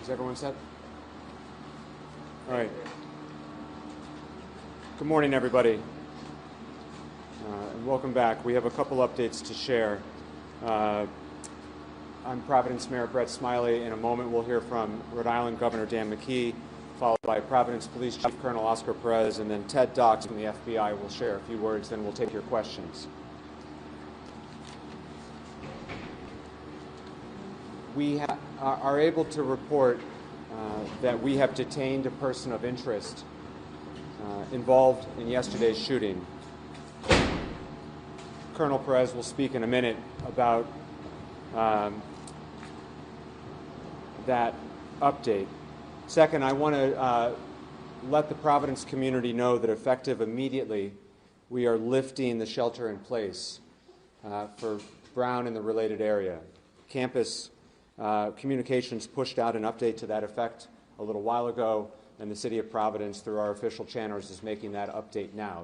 Is everyone set? All right. Good morning, everybody, and welcome back. We have a couple updates to share. I'm Providence Mayor Brett Smiley. In a moment, we'll hear from Rhode Island Governor Dan McKee, followed by Providence Police Chief Colonel Oscar Perez, and then Ted Dox from the FBI will share a few words, then we'll take your questions. We are able to report that we have detained a person of interest involved in yesterday's shooting. Colonel Perez will speak in a minute about that update. Second, I want to let the Providence community know that effective immediately, we are lifting the shelter in place for Brown and the related area. Campus Communications pushed out an update to that effect a little while ago, and the City of Providence, through our official channels, is making that update now.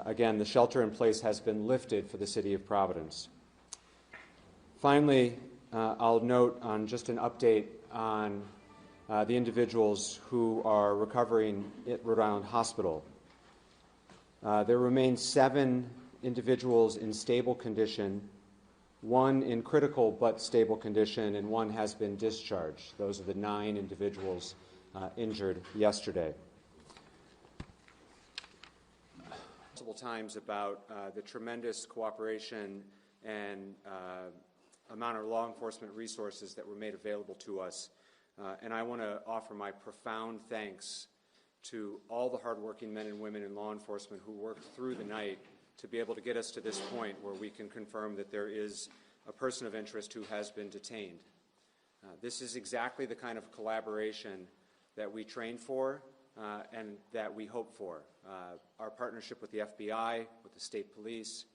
Again, the shelter in place has been lifted for the City of Providence. Finally, I'll note on just an update on the individuals who are recovering at Rhode Island Hospital. There remain 7 individuals in stable condition, 1 in critical but stable condition, and 1 has been discharged. Those are the 9 individuals injured yesterday. Multiple times about the tremendous cooperation and amount of law enforcement resources that were made available to us. And I want to offer my profound thanks to all the hardworking men and women in law enforcement who worked through the night to be able to get us to this point where we can confirm that there is a person of interest who has been detained. This is exactly the kind of collaboration that we trained for and that we hope for. Our partnership with the FBI, with the state police,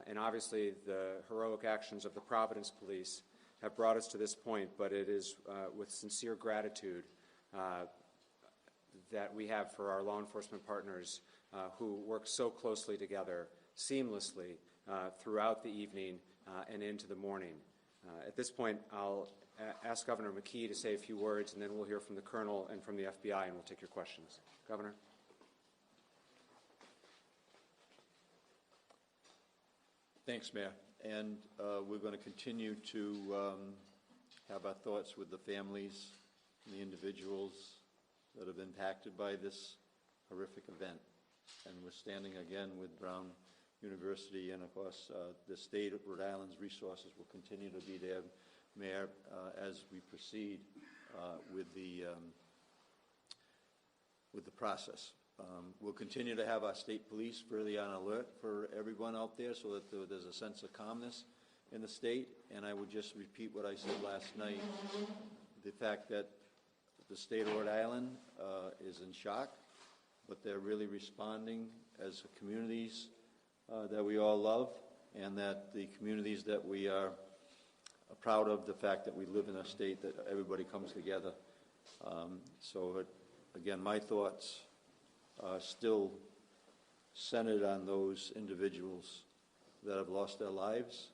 and obviously the heroic actions of the Providence Police have brought us to this point, but it is with sincere gratitude that we have for our law enforcement partners who work so closely together, seamlessly, throughout the evening and into the morning. At this point, I'll ask Governor McKee to say a few words, and then we'll hear from the Colonel and from the FBI, and we'll take your questions. Governor. Thanks, Mayor. And we're going to continue to have our thoughts with the families and the individuals that have been impacted by this horrific event. And we're standing again with Brown University, and of course the state of Rhode Island's resources will continue to be there, Mayor, as we proceed with the process. We'll continue to have our state police really on alert for everyone out there so that there's a sense of calmness in the state. And I would just repeat what I said last night, the fact that the state of Rhode Island is in shock, but they're really responding as communities that we all love, and that the communities that we are proud of, the fact that we live in a state that everybody comes together. So again, my thoughts are still centered on those individuals that have lost their lives,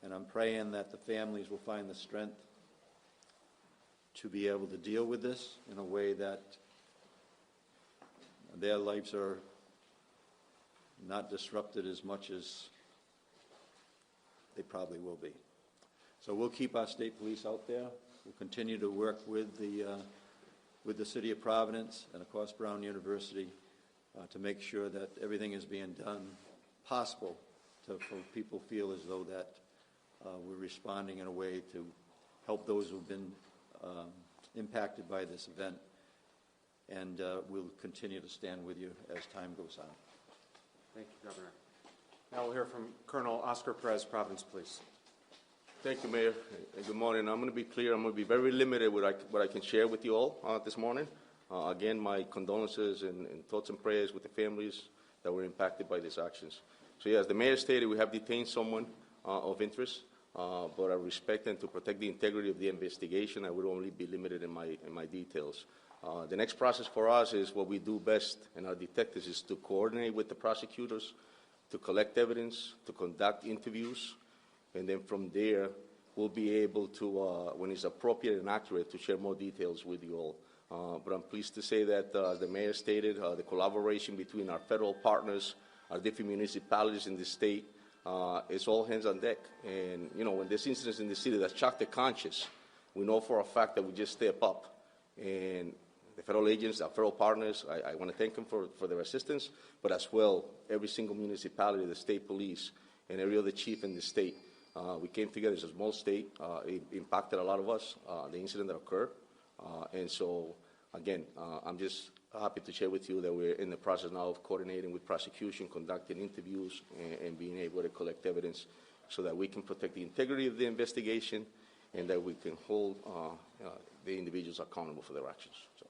and I'm praying that the families will find the strength to be able to deal with this in a way that their lives are not disrupted as much as they probably will be. So we'll keep our state police out there. We'll continue to work with the City of Providence and, of course, Brown University to make sure that everything is being done possible for people feel as though that we're responding in a way to help those who have been impacted by this event. And we'll continue to stand with you as time goes on. Thank you, Governor. Now we'll hear from Colonel Oscar Perez, Providence Police. Thank you, Mayor, and good morning. I'm going to be clear. I'm going to be very limited with what I can share with you all this morning. Again, my condolences and thoughts and prayers with the families that were impacted by these actions. So, yes, the Mayor stated we have detained someone of interest, but I respect and to protect the integrity of the investigation, I would only be limited in my details. The next process for us is what we do best, and our detectives is to coordinate with the prosecutors, to collect evidence, to conduct interviews, and then from there we'll be able to, when it's appropriate and accurate, to share more details with you all. But I'm pleased to say that the mayor stated the collaboration between our federal partners, our different municipalities in the state, is all hands on deck. And, you know, when there's incidents in the city that shock the conscience, we know for a fact that we just step up. And the federal agents, our federal partners, I want to thank them for their assistance, but as well, every single municipality, the state police, and every other chief in the state. We came together as a small state. It impacted a lot of us, the incident that occurred. And so, again, I'm just happy to share with you that we're in the process now of coordinating with prosecution, conducting interviews, and being able to collect evidence so that we can protect the integrity of the investigation and that we can hold the individuals accountable for their actions. So.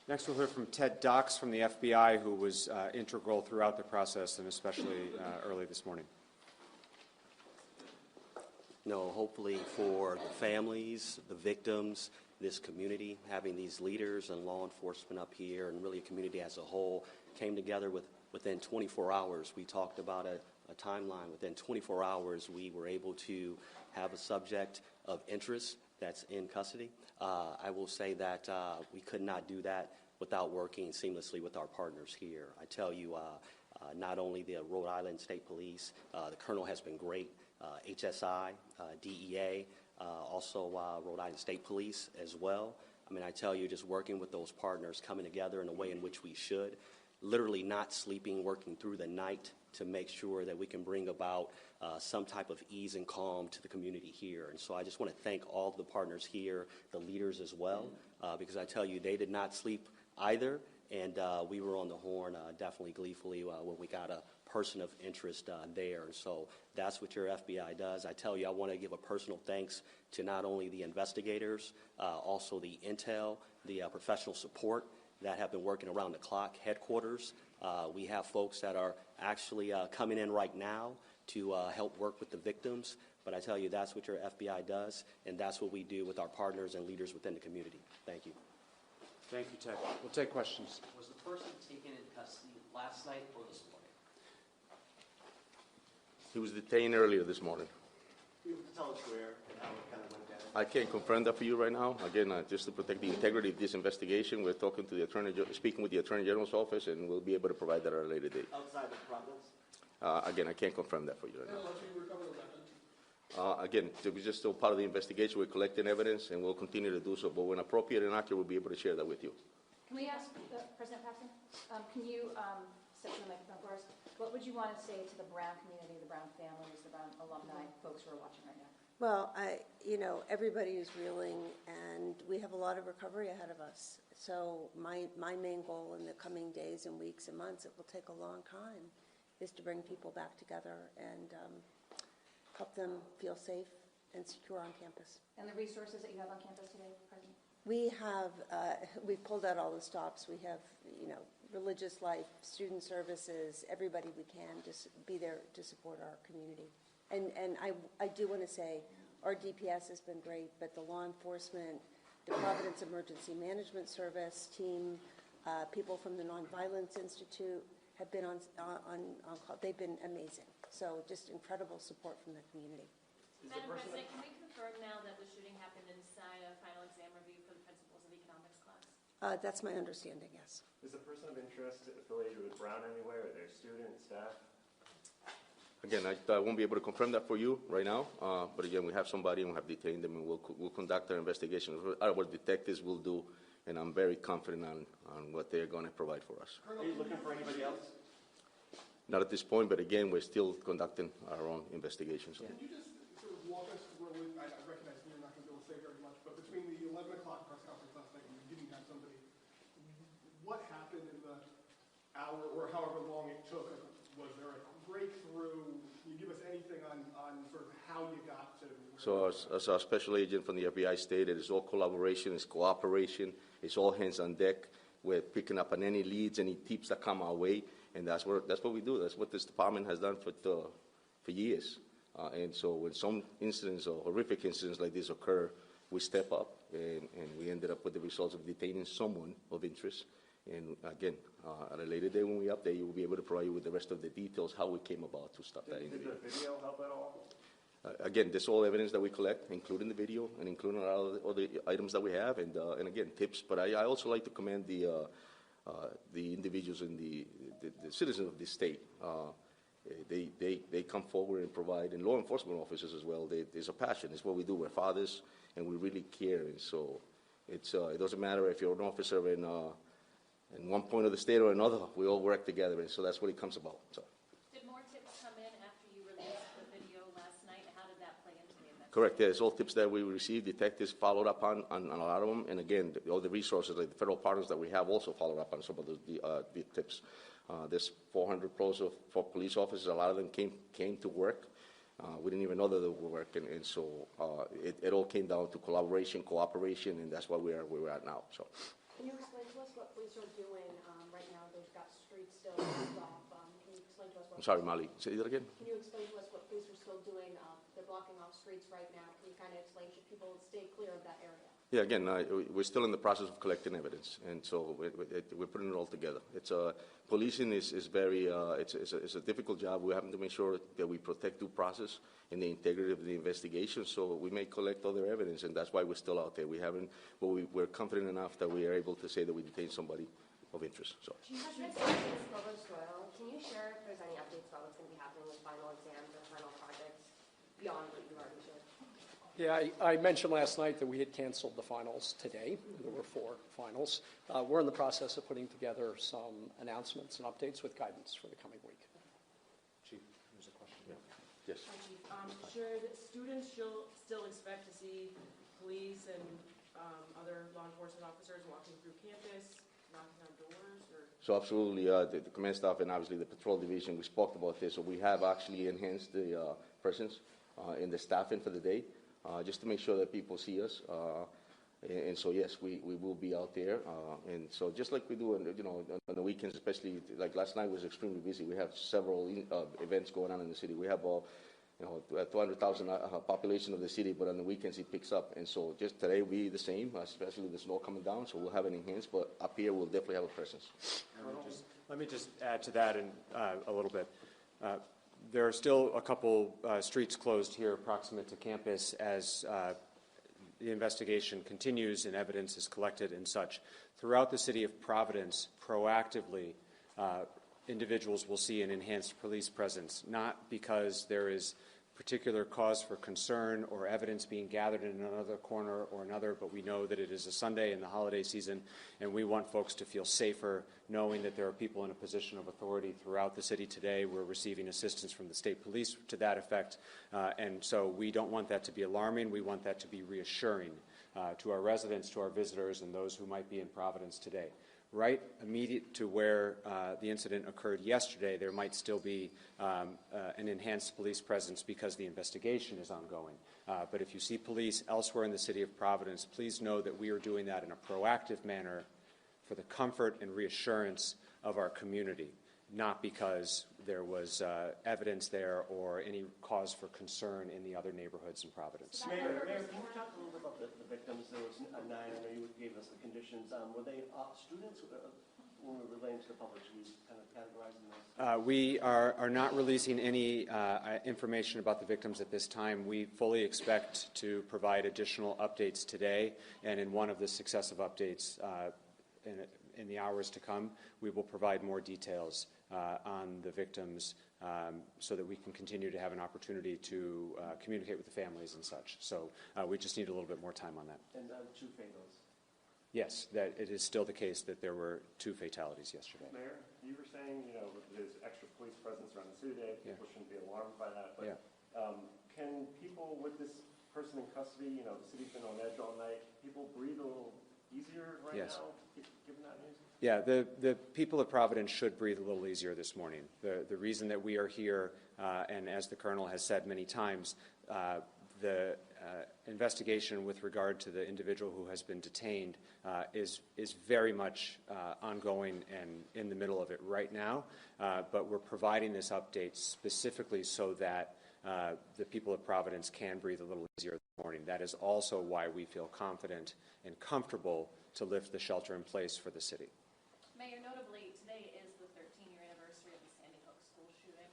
Next, we'll hear from Ted Dox from the FBI, who was integral throughout the process and especially early this morning. No, hopefully for the families, the victims, this community, having these leaders and law enforcement up here and really a community as a whole came together within 24 hours. We talked about a timeline. Within 24 hours, we were able to have a subject of interest that's in custody. I will say that we could not do that without working seamlessly with our partners here. I tell you, not only the Rhode Island State Police, the Colonel has been great, HSI, DEA, also Rhode Island State Police as well. I mean, I tell you, just working with those partners, coming together in a way in which we should, literally not sleeping, working through the night to make sure that we can bring about some type of ease and calm to the community here. And so I just want to thank all of the partners here, the leaders as well, because I tell you, they did not sleep either, and we were on the horn definitely gleefully when we got a person of interest there. And so that's what your FBI does. I tell you, I want to give a personal thanks to not only the investigators, also the intel, the professional support that have been working around the clock, headquarters. We have folks that are actually coming in right now to help work with the victims. But I tell you, that's what your FBI does, and that's what we do with our partners and leaders within the community. Thank you. Thank you, Ted. We'll take questions. Was the person taken in custody last night or this morning? He was detained earlier this morning. You able to tell us where and how it kind of went down? I can't confirm that for you right now. Again, just to protect the integrity of this investigation, we're talking to the speaking with the Attorney General's office, and we'll be able to provide that at a later date. Outside of Providence? Again, I can't confirm that for you right now. Again, it was just still part of the investigation. We're collecting evidence, and we'll continue to do so. But when appropriate and accurate, we'll be able to share that with you. Can we ask President Paxton? Can you step to the microphone for us? What would you want to say to the Brown community, the Brown families, the Brown alumni, folks who are watching right now? Well, everybody is reeling, and we have a lot of recovery ahead of us. So my main goal in the coming days and weeks and months, it will take a long time, is to bring people back together and help them feel safe and secure on campus. And the resources that you have on campus today, President? We have, we've pulled out all the stops. We have, religious life, student services, everybody we can just be there to support our community. And I do want to say our DPS has been great, but the law enforcement, the Providence Emergency Management Service team, people from the Nonviolence Institute have been on call. They've been amazing. So just incredible support from the community. Madam President, can we confirm now that the shooting happened inside a final exam review for the principals of economics class? That's my understanding, yes. Is the person of interest affiliated with Brown anyway, or their student, staff? Again, I won't be able to confirm that for you right now, but again, we have somebody and we have detained them, and we'll conduct our investigation. Our detectives will do, and I'm very confident on what they're going to provide for us. Are you looking for anybody else? Not at this point, but again, we're still conducting our own investigations. Can you just sort of walk us through, I recognize you're not going to be able to say very much, but between the 11 o'clock press conference last night and you didn't have somebody, what happened in the hour or however long it took? Was there a breakthrough? Can you give us anything on sort of how you got to where So as our special agent from the FBI stated, it's all collaboration, it's cooperation, it's all hands on deck. We're picking up on any leads, any tips that come our way, and that's what we do. That's what this department has done for years. And so when some incidents or horrific incidents like this occur, we step up, and we ended up with the results of detaining someone of interest. And again, at a later day when we update you, we'll be able to provide you with the rest of the details, how we came about to stop that individual. Did the video help at all? again, this is all evidence that we collect, including the video and including all the items that we have, and again, tips. But I also like to commend the individuals and the citizens of this state. They come forward and provide, and law enforcement officers as well. There's a passion. It's what we do. We're fathers, and we really care. And so it doesn't matter if you're an officer in one point of the state or another. We all work together, and so that's what it comes about. So. Did more tips come in after you released the video last night? How did that play into the investigation? Correct. Yeah, it's all tips that we received. Detectives followed up on a lot of them, and again, all the resources, like the federal partners that we have, also followed up on some of the tips. There's 400 pros of police officers. A lot of them came to work. We didn't even know that they would work, and so it all came down to collaboration, cooperation, and that's why we're at now. So. Can you explain to us what police are doing right now? They've got streets still blocked off. Can you explain to us what? I'm sorry, Molly. Say that again. Can you explain to us what police are still doing? They're blocking off streets right now. Can you kind of explain? Should people stay clear of that area? Yeah, again, we're still in the process of collecting evidence, and so we're putting it all together. Policing is very it's a difficult job. We have to make sure that we protect due process and the integrity of the investigation. So we may collect other evidence, and that's why we're still out there. We haven't, but we're confident enough that we are able to say that we detained somebody of interest. So. Can you share if there's any updates about what's going to be happening with final exams or final projects beyond what you already shared? Yeah, I mentioned last night that we had canceled the finals today. There were 4 finals. We're in the process of putting together some announcements and updates with guidance for the coming week. Chief, there's a question. Yeah. Yes. Hi, Chief. Should students still expect to see police and other law enforcement officers walking through campus, knocking on doors? Or? So absolutely, the command staff and obviously the patrol division, we spoke about this. So we have actually enhanced the presence in the staffing for the day. Just to make sure that people see us, and so yes, we will be out there, and so just like we do, on the weekends, especially like last night was extremely busy. We have several events going on in the city. We have 200,000 population of the city, but on the weekends it picks up, and so just today will be the same, especially with the snow coming down. So we'll have an enhanced, but up here we'll definitely have a presence. Let me just add to that a little bit. There are still a couple streets closed here proximate to campus as the investigation continues and evidence is collected and such. Throughout the city of Providence, proactively, individuals will see an enhanced police presence, not because there is particular cause for concern or evidence being gathered in another corner or another, but we know that it is a Sunday in the holiday season, and we want folks to feel safer knowing that there are people in a position of authority throughout the city today. We're receiving assistance from the state police to that effect, and so we don't want that to be alarming. We want that to be reassuring to our residents, to our visitors, and those who might be in Providence today. Right immediate to where the incident occurred yesterday, there might still be an enhanced police presence because the investigation is ongoing. But if you see police elsewhere in the city of Providence, please know that we are doing that in a proactive manner for the comfort and reassurance of our community, not because there was evidence there or any cause for concern in the other neighborhoods in Providence. Mayor, can you talk a little bit about the victims? There was 9. I know you gave us the conditions. Were they students? When we were relating to the public, should we kind of categorize them as? We are not releasing any information about the victims at this time. We fully expect to provide additional updates today, and in one of the successive updates in the hours to come, we will provide more details on the victims so that we can continue to have an opportunity to communicate with the families and such. So we just need a little bit more time on that. And 2 fatals? Yes, that it is still the case that there were 2 fatalities yesterday. Mayor, you were saying, there's extra police presence around the city today. People shouldn't be alarmed by that. But can people with this person in custody, the city's been on edge all night, people breathe a little easier right now, given that news? Yeah, the people of Providence should breathe a little easier this morning. The reason that we are here, and as the Colonel has said many times, the investigation with regard to the individual who has been detained is very much ongoing and in the middle of it right now, but we're providing this update specifically so that the people of Providence can breathe a little easier this morning. That is also why we feel confident and comfortable to lift the shelter in place for the city. Mayor, notably, today is the 13-year anniversary of the Sandy Hook school shooting.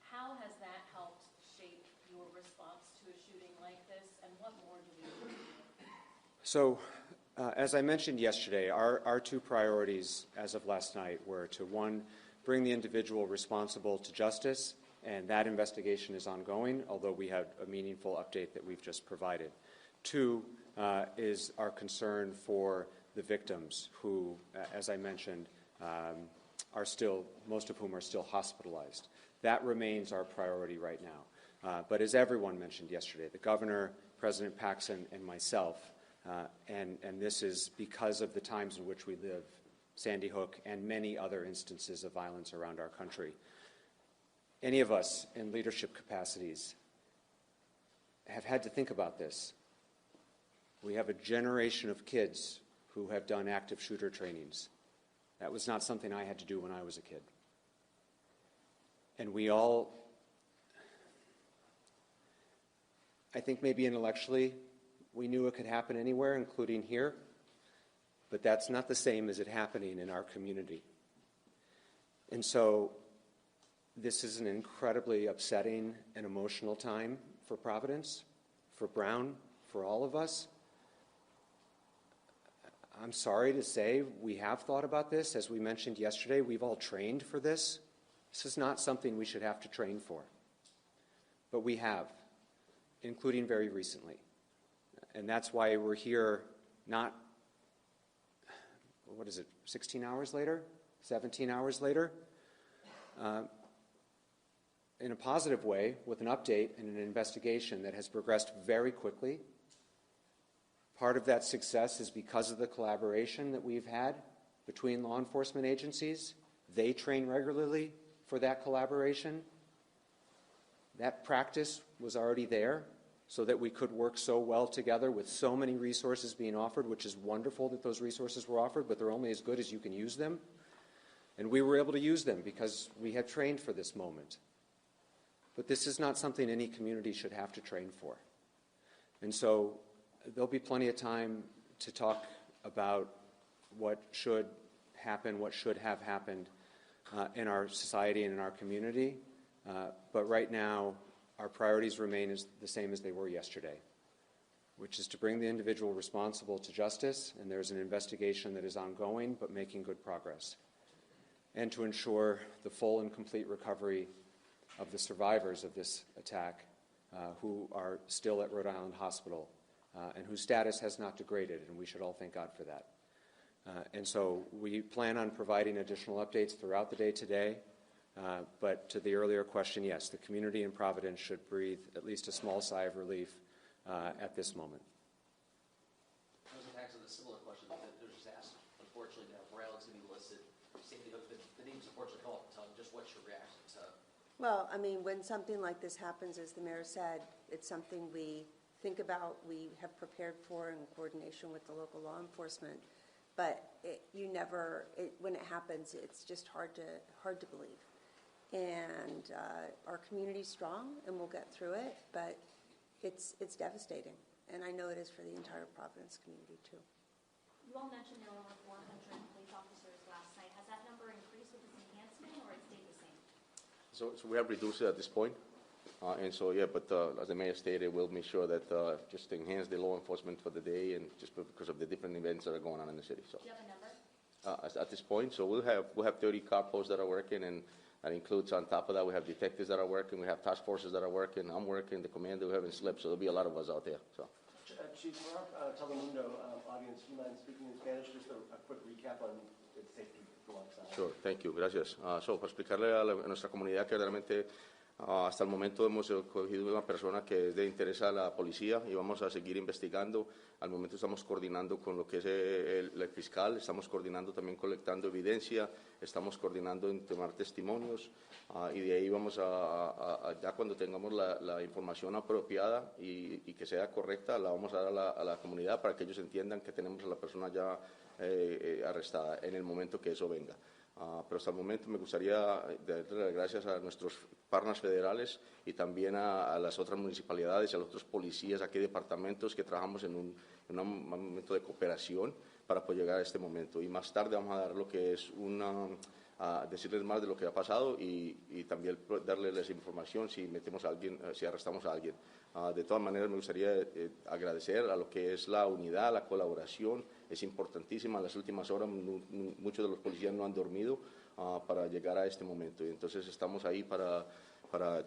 How has that helped shape your response to a shooting like this, and what more do we need to do? So, as I mentioned yesterday, our two priorities as of last night were to, one, bring the individual responsible to justice, and that investigation is ongoing, although we had a meaningful update that we've just provided. Two, is our concern for the victims who, as I mentioned, are still, most of whom are still hospitalized. That remains our priority right now. But as everyone mentioned yesterday, the governor, President Paxson, and myself, and this is because of the times in which we live, Sandy Hook and many other instances of violence around our country. Any of us in leadership capacities have had to think about this. We have a generation of kids who have done active shooter trainings. That was not something I had to do when I was a kid. And we all, I think maybe intellectually, we knew it could happen anywhere, including here, but that's not the same as it happening in our community. And so this is an incredibly upsetting and emotional time for Providence, for Brown, for all of us. I'm sorry to say we have thought about this. As we mentioned yesterday, we've all trained for this. This is not something we should have to train for. But we have, including very recently. And that's why we're here not, 16 hours later? 17 hours later? In a positive way, with an update and an investigation that has progressed very quickly. Part of that success is because of the collaboration that we've had between law enforcement agencies. They train regularly for that collaboration. That practice was already there so that we could work so well together with so many resources being offered, which is wonderful that those resources were offered, but they're only as good as you can use them. And we were able to use them because we had trained for this moment. But this is not something any community should have to train for. And so there'll be plenty of time to talk about what should happen, what should have happened in our society and in our community. But right now, our priorities remain the same as they were yesterday, which is to bring the individual responsible to justice, and there's an investigation that is ongoing but making good progress, and to ensure the full and complete recovery of the survivors of this attack who are still at Rhode Island Hospital and whose status has not degraded, and we should all thank God for that. And so we plan on providing additional updates throughout the day today, but to the earlier question, yes, the community in Providence should breathe at least a small sigh of relief at this moment. President Paxson, a similar question that was just asked, unfortunately, to have rounds to be listed. Sandy Hook, the names unfortunately come up, just what's your reaction to? Well, I mean, when something like this happens, as the mayor said, it's something we think about, we have prepared for in coordination with the local law enforcement. But when it happens, it's just hard to believe. And our community's strong, and we'll get through it. But it's devastating, and I know it is for the entire Providence community too. You all mentioned there were over 400 police officers last night. Has that number increased with this enhancement, or it stayed the same? So we have reduced it at this point. And so, yeah, but as the mayor stated, we'll make sure that just to enhance the law enforcement for the day and just because of the different events that are going on in the city. So, do you have a number? At this point, so we'll have 30 car posts that are working, and that includes, on top of that, we have detectives that are working, we have task forces that are working, I'm working, the commander, we haven't slept, so there'll be a lot of us out there. So. Chief, for our Telemundo audience, do you mind speaking in Spanish? Just a quick recap on the safety for Alongside. Sure, thank you, gracias. So, para explicarle a nuestra comunidad que realmente hasta el momento hemos cogido una persona que es de interés a la policía y vamos a seguir investigando. Al momento estamos coordinando con lo que es el fiscal, estamos coordinando también colectando evidencia, estamos coordinando en tomar testimonios y de ahí vamos ya cuando tengamos la información apropiada y que sea correcta, la vamos a dar a la comunidad para que ellos entiendan que tenemos a la persona ya arrestada en el momento que eso venga. Pero hasta el momento me gustaría darle las gracias a nuestros partners federales y también a las otras municipalidades y a los otros policías, aquí departamentos que trabajamos en un momento de cooperación para poder llegar a este momento. Y más tarde vamos a dar lo que es decirles más de lo que ha pasado y también darles información si metemos a alguien, si arrestamos a alguien. De todas maneras, me gustaría agradecer a lo que es la unidad, la colaboración. Es importantísima. En las últimas horas muchos de los policías no han dormido para llegar a este momento. Y entonces estamos ahí para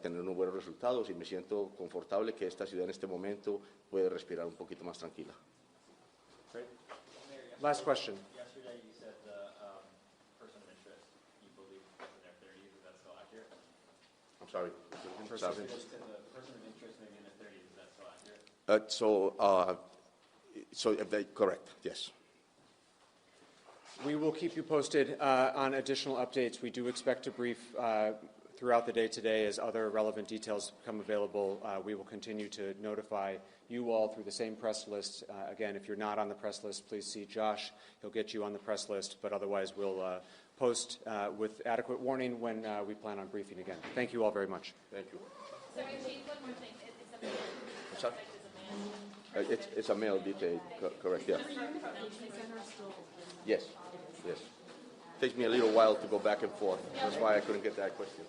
tener unos buenos resultados y me siento confortable que esta ciudad en este momento puede respirar un poquito más tranquila. Great. Last question. Yesterday you said the person of interest you believe was in their 30s. Is that still accurate? I'm sorry. Person of interest maybe in their 30s. Is that still accurate? Correct, yes. We will keep you posted on additional updates. We do expect to brief throughout the day today as other relevant details become available. We will continue to notify you all through the same press list. Again, if you're not on the press list, please see Josh. He'll get you on the press list, but otherwise we'll post with adequate warning when we plan on briefing again. Thank you all very much. Thank you. Sorry, Chief, one more thing. It's a male. I'm sorry? It's a male detail, correct, yeah. Yes, yes. Takes me a little while to go back and forth. That's why I couldn't get that question.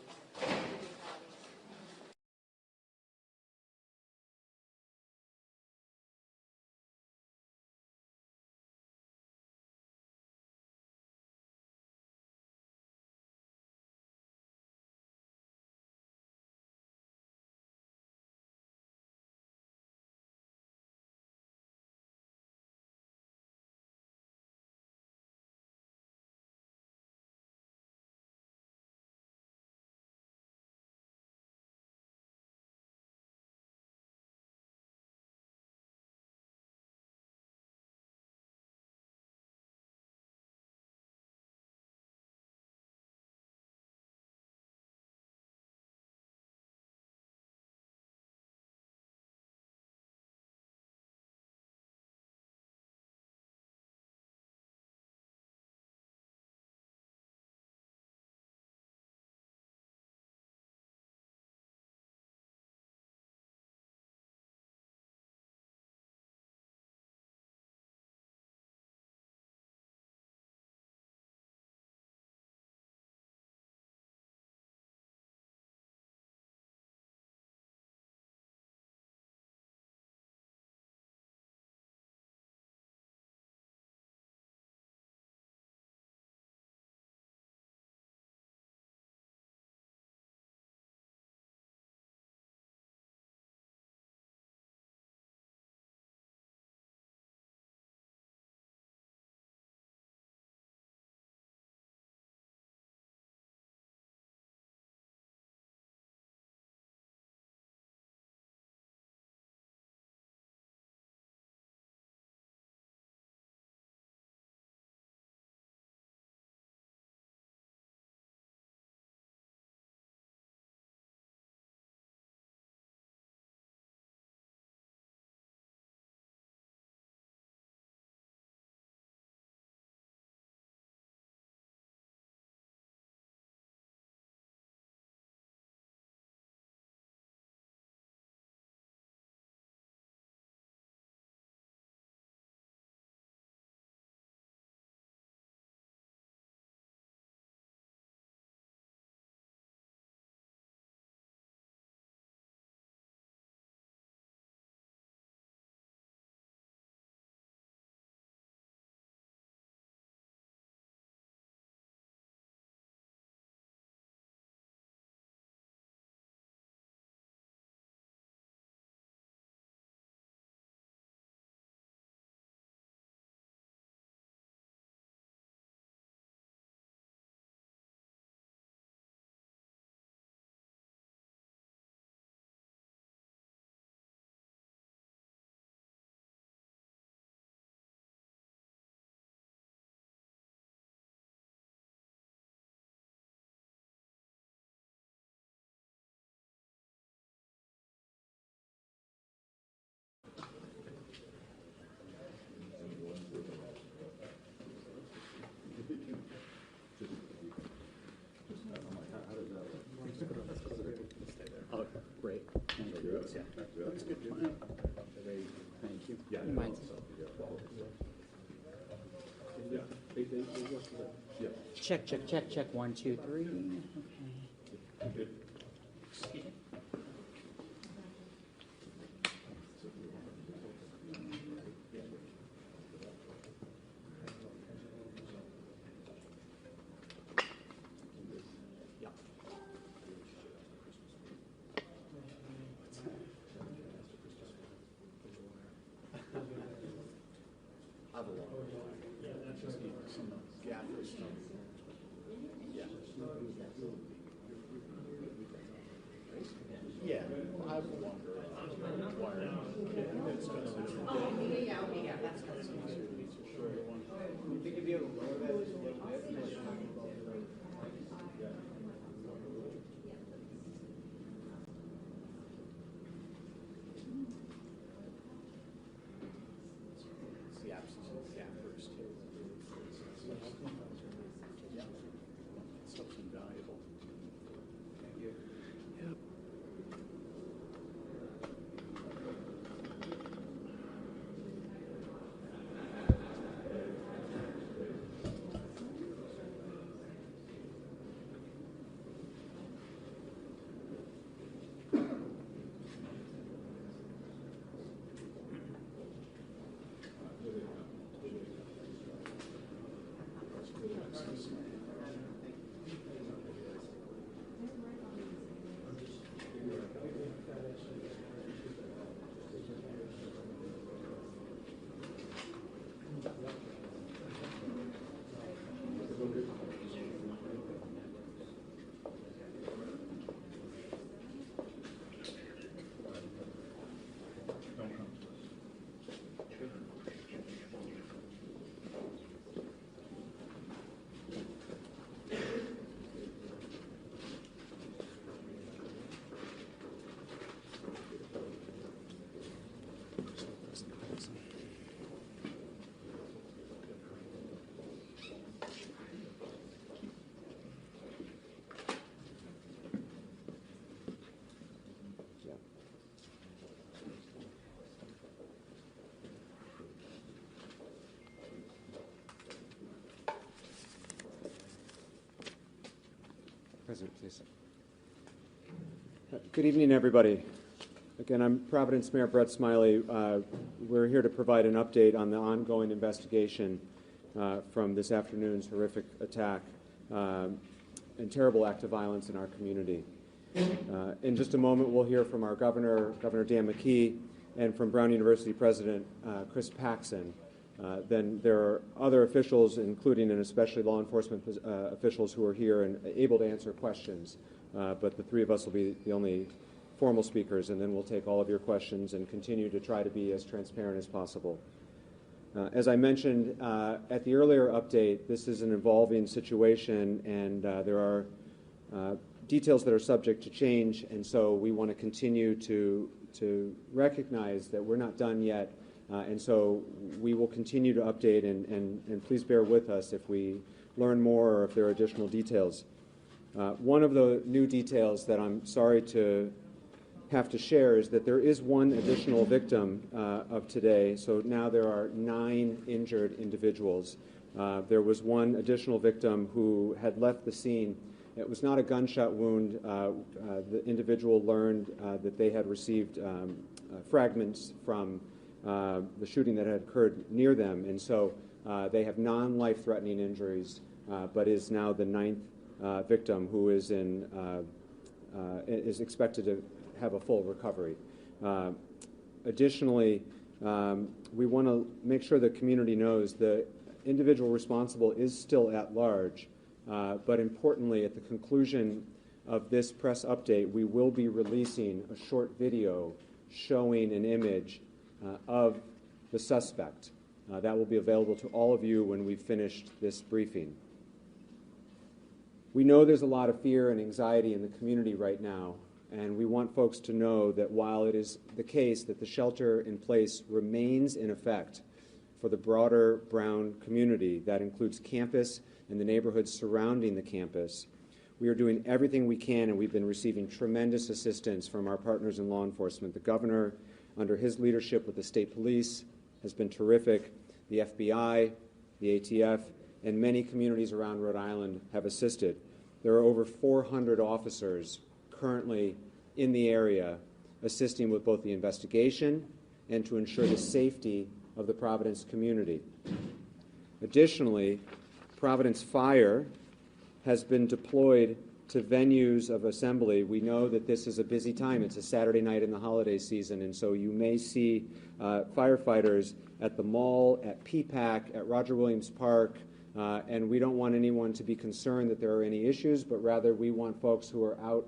Oh, great. Thank you. Yeah, that's a good plan. Thank you. Yeah. Mine's. Yeah. Check, check, check, check. 1, 2, 3. Okay. Yeah, I wonder. Yeah, that's good. Think if you have a lower that just a little bit. It's the absence of gappers too. Yeah. Stuff's invaluable. Thank you. Yep. President, please. Good evening, everybody. Again, I'm Providence Mayor Brett Smiley. We're here to provide an update on the ongoing investigation from this afternoon's horrific attack and terrible act of violence in our community. In just a moment, we'll hear from our governor, Governor Dan McKee, and from Brown University President Chris Paxson. Then there are other officials, including and especially law enforcement officials who are here and able to answer questions. But the three of us will be the only formal speakers, and then we'll take all of your questions and continue to try to be as transparent as possible. As I mentioned at the earlier update, this is an evolving situation, and there are details that are subject to change, and so we want to continue to recognize that we're not done yet. And so we will continue to update, and please bear with us if we learn more or if there are additional details. One of the new details that I'm sorry to have to share is that there is one additional victim of today. So now there are 9 injured individuals. There was one additional victim who had left the scene. It was not a gunshot wound. The individual learned that they had received fragments from the shooting that had occurred near them, and so they have non-life-threatening injuries, but is now the 9th victim who is is expected to have a full recovery. Additionally, we want to make sure the community knows the individual responsible is still at large, but importantly, at the conclusion of this press update, we will be releasing a short video showing an image of the suspect. That will be available to all of you when we've finished this briefing. We know there's a lot of fear and anxiety in the community right now, and we want folks to know that while it is the case that the shelter in place remains in effect for the broader Brown community, that includes campus and the neighborhoods surrounding the campus, we are doing everything we can, and we've been receiving tremendous assistance from our partners in law enforcement. The governor, under his leadership with the state police, has been terrific. The FBI, the ATF, and many communities around Rhode Island have assisted. There are over 400 officers currently in the area assisting with both the investigation and to ensure the safety of the Providence community. Additionally, Providence Fire has been deployed to venues of assembly. We know that this is a busy time. It's a Saturday night in the holiday season, and so you may see firefighters at the mall, at PPAC, at Roger Williams Park, and we don't want anyone to be concerned that there are any issues, but rather we want folks who are out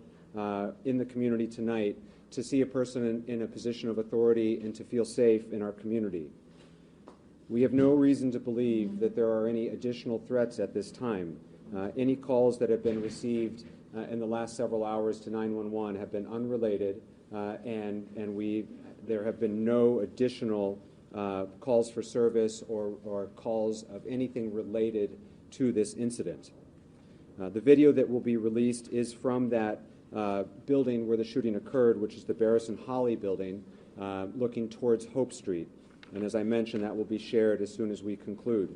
in the community tonight to see a person in a position of authority and to feel safe in our community. We have no reason to believe that there are any additional threats at this time. Any calls that have been received in the last several hours to 911 have been unrelated, and there have been no additional calls for service or calls of anything related to this incident. The video that will be released is from that building where the shooting occurred, which is the Barrison Holly building, looking towards Hope Street. And as I mentioned, that will be shared as soon as we conclude.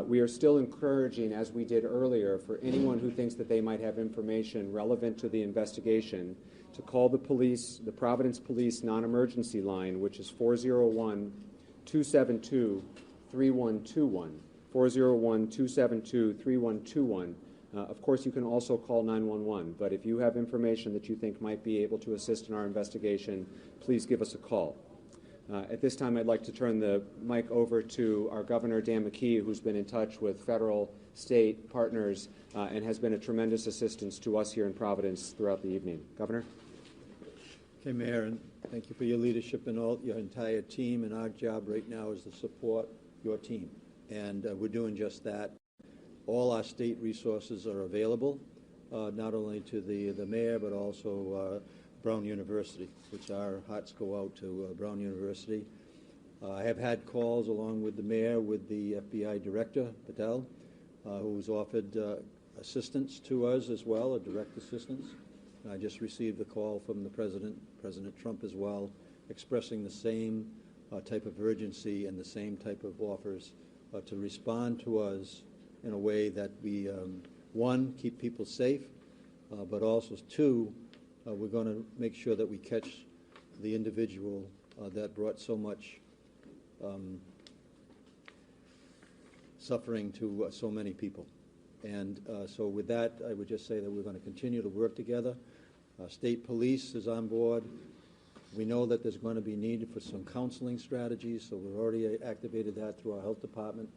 We are still encouraging, as we did earlier, for anyone who thinks that they might have information relevant to the investigation to call the police, the Providence Police non-emergency line, which is 401-272-3121, 401-272-3121. Of course, you can also call 911, but if you have information that you think might be able to assist in our investigation, please give us a call. At this time, I'd like to turn the mic over to our Governor, Dan McKee, who's been in touch with federal, state partners and has been a tremendous assistance to us here in Providence throughout the evening. Governor? Okay, Mayor, and thank you for your leadership and all your entire team. And our job right now is to support your team, and we're doing just that. All our state resources are available, not only to the mayor, but also Brown University, which our hearts go out to Brown University. I have had calls along with the mayor with the FBI director, Patel, who's offered assistance to us as well, a direct assistance. And I just received a call from the President Trump as well, expressing the same type of urgency and the same type of offers to respond to us in a way that we, one, keep people safe, but also, two, we're going to make sure that we catch the individual that brought so much suffering to so many people. And so with that, I would just say that we're going to continue to work together. State police is on board. We know that there's going to be need for some counseling strategies, so we've already activated that through our health department.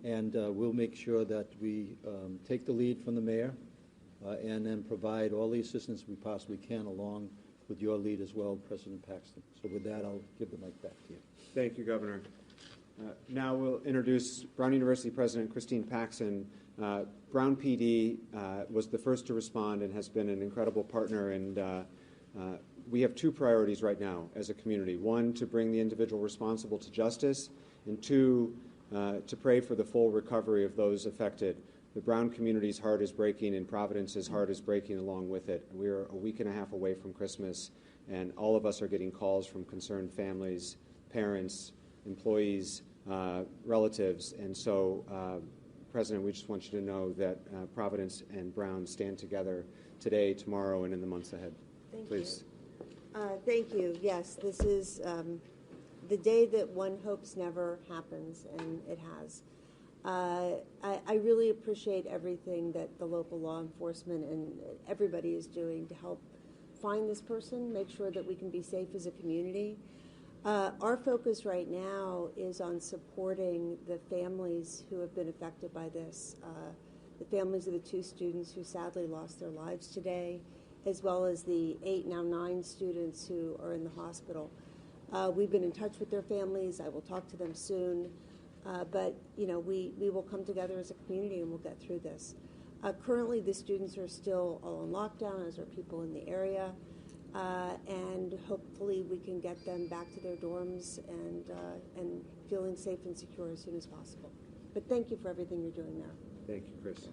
And we'll make sure that we take the lead from the mayor and then provide all the assistance we possibly can along with your lead as well, President Paxton. So with that, I'll give the mic back to you. Thank you, Governor. Now we'll introduce Brown University President Christine Paxson. Brown PD was the first to respond and has been an incredible partner, and we have two priorities right now as a community. One, to bring the individual responsible to justice, and two, to pray for the full recovery of those affected. The Brown community's heart is breaking, and Providence's heart is breaking along with it. We're a week and a half away from Christmas, and all of us are getting calls from concerned families, parents, employees, relatives, and so, President, we just want you to know that Providence and Brown stand together today, tomorrow, and in the months ahead. Please. Thank you. Yes, this is the day that one hopes never happens, and it has. I really appreciate everything that the local law enforcement and everybody is doing to help find this person, make sure that we can be safe as a community. Our focus right now is on supporting the families who have been affected by this, the families of the two students who sadly lost their lives today, as well as the 8, now 9 students who are in the hospital. We've been in touch with their families. I will talk to them soon. But, you know, we will come together as a community and we'll get through this. Currently, the students are still all on lockdown, as are people in the area. And hopefully we can get them back to their dorms and feeling safe and secure as soon as possible. But thank you for everything you're doing there. Thank you, Chris.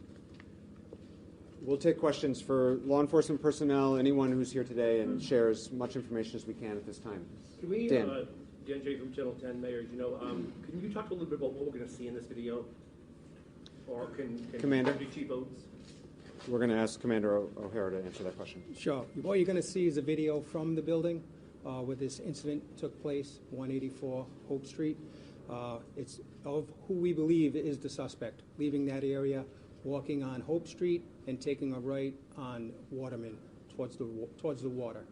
We'll take questions for law enforcement personnel, anyone who's here today, and share as much information as we can at this time. Can we, Dan J from Channel 10, Mayor, you know, can you talk a little bit about what we're going to see in this video? Or can Commander? Deputy Chief Oates? We're going to ask Commander O'Hara to answer that question. Sure. What you're going to see is a video from the building where this incident took place, 184 Hope Street. It's of who we believe is the suspect, leaving that area, walking on Hope Street, and taking a right on Waterman towards the water.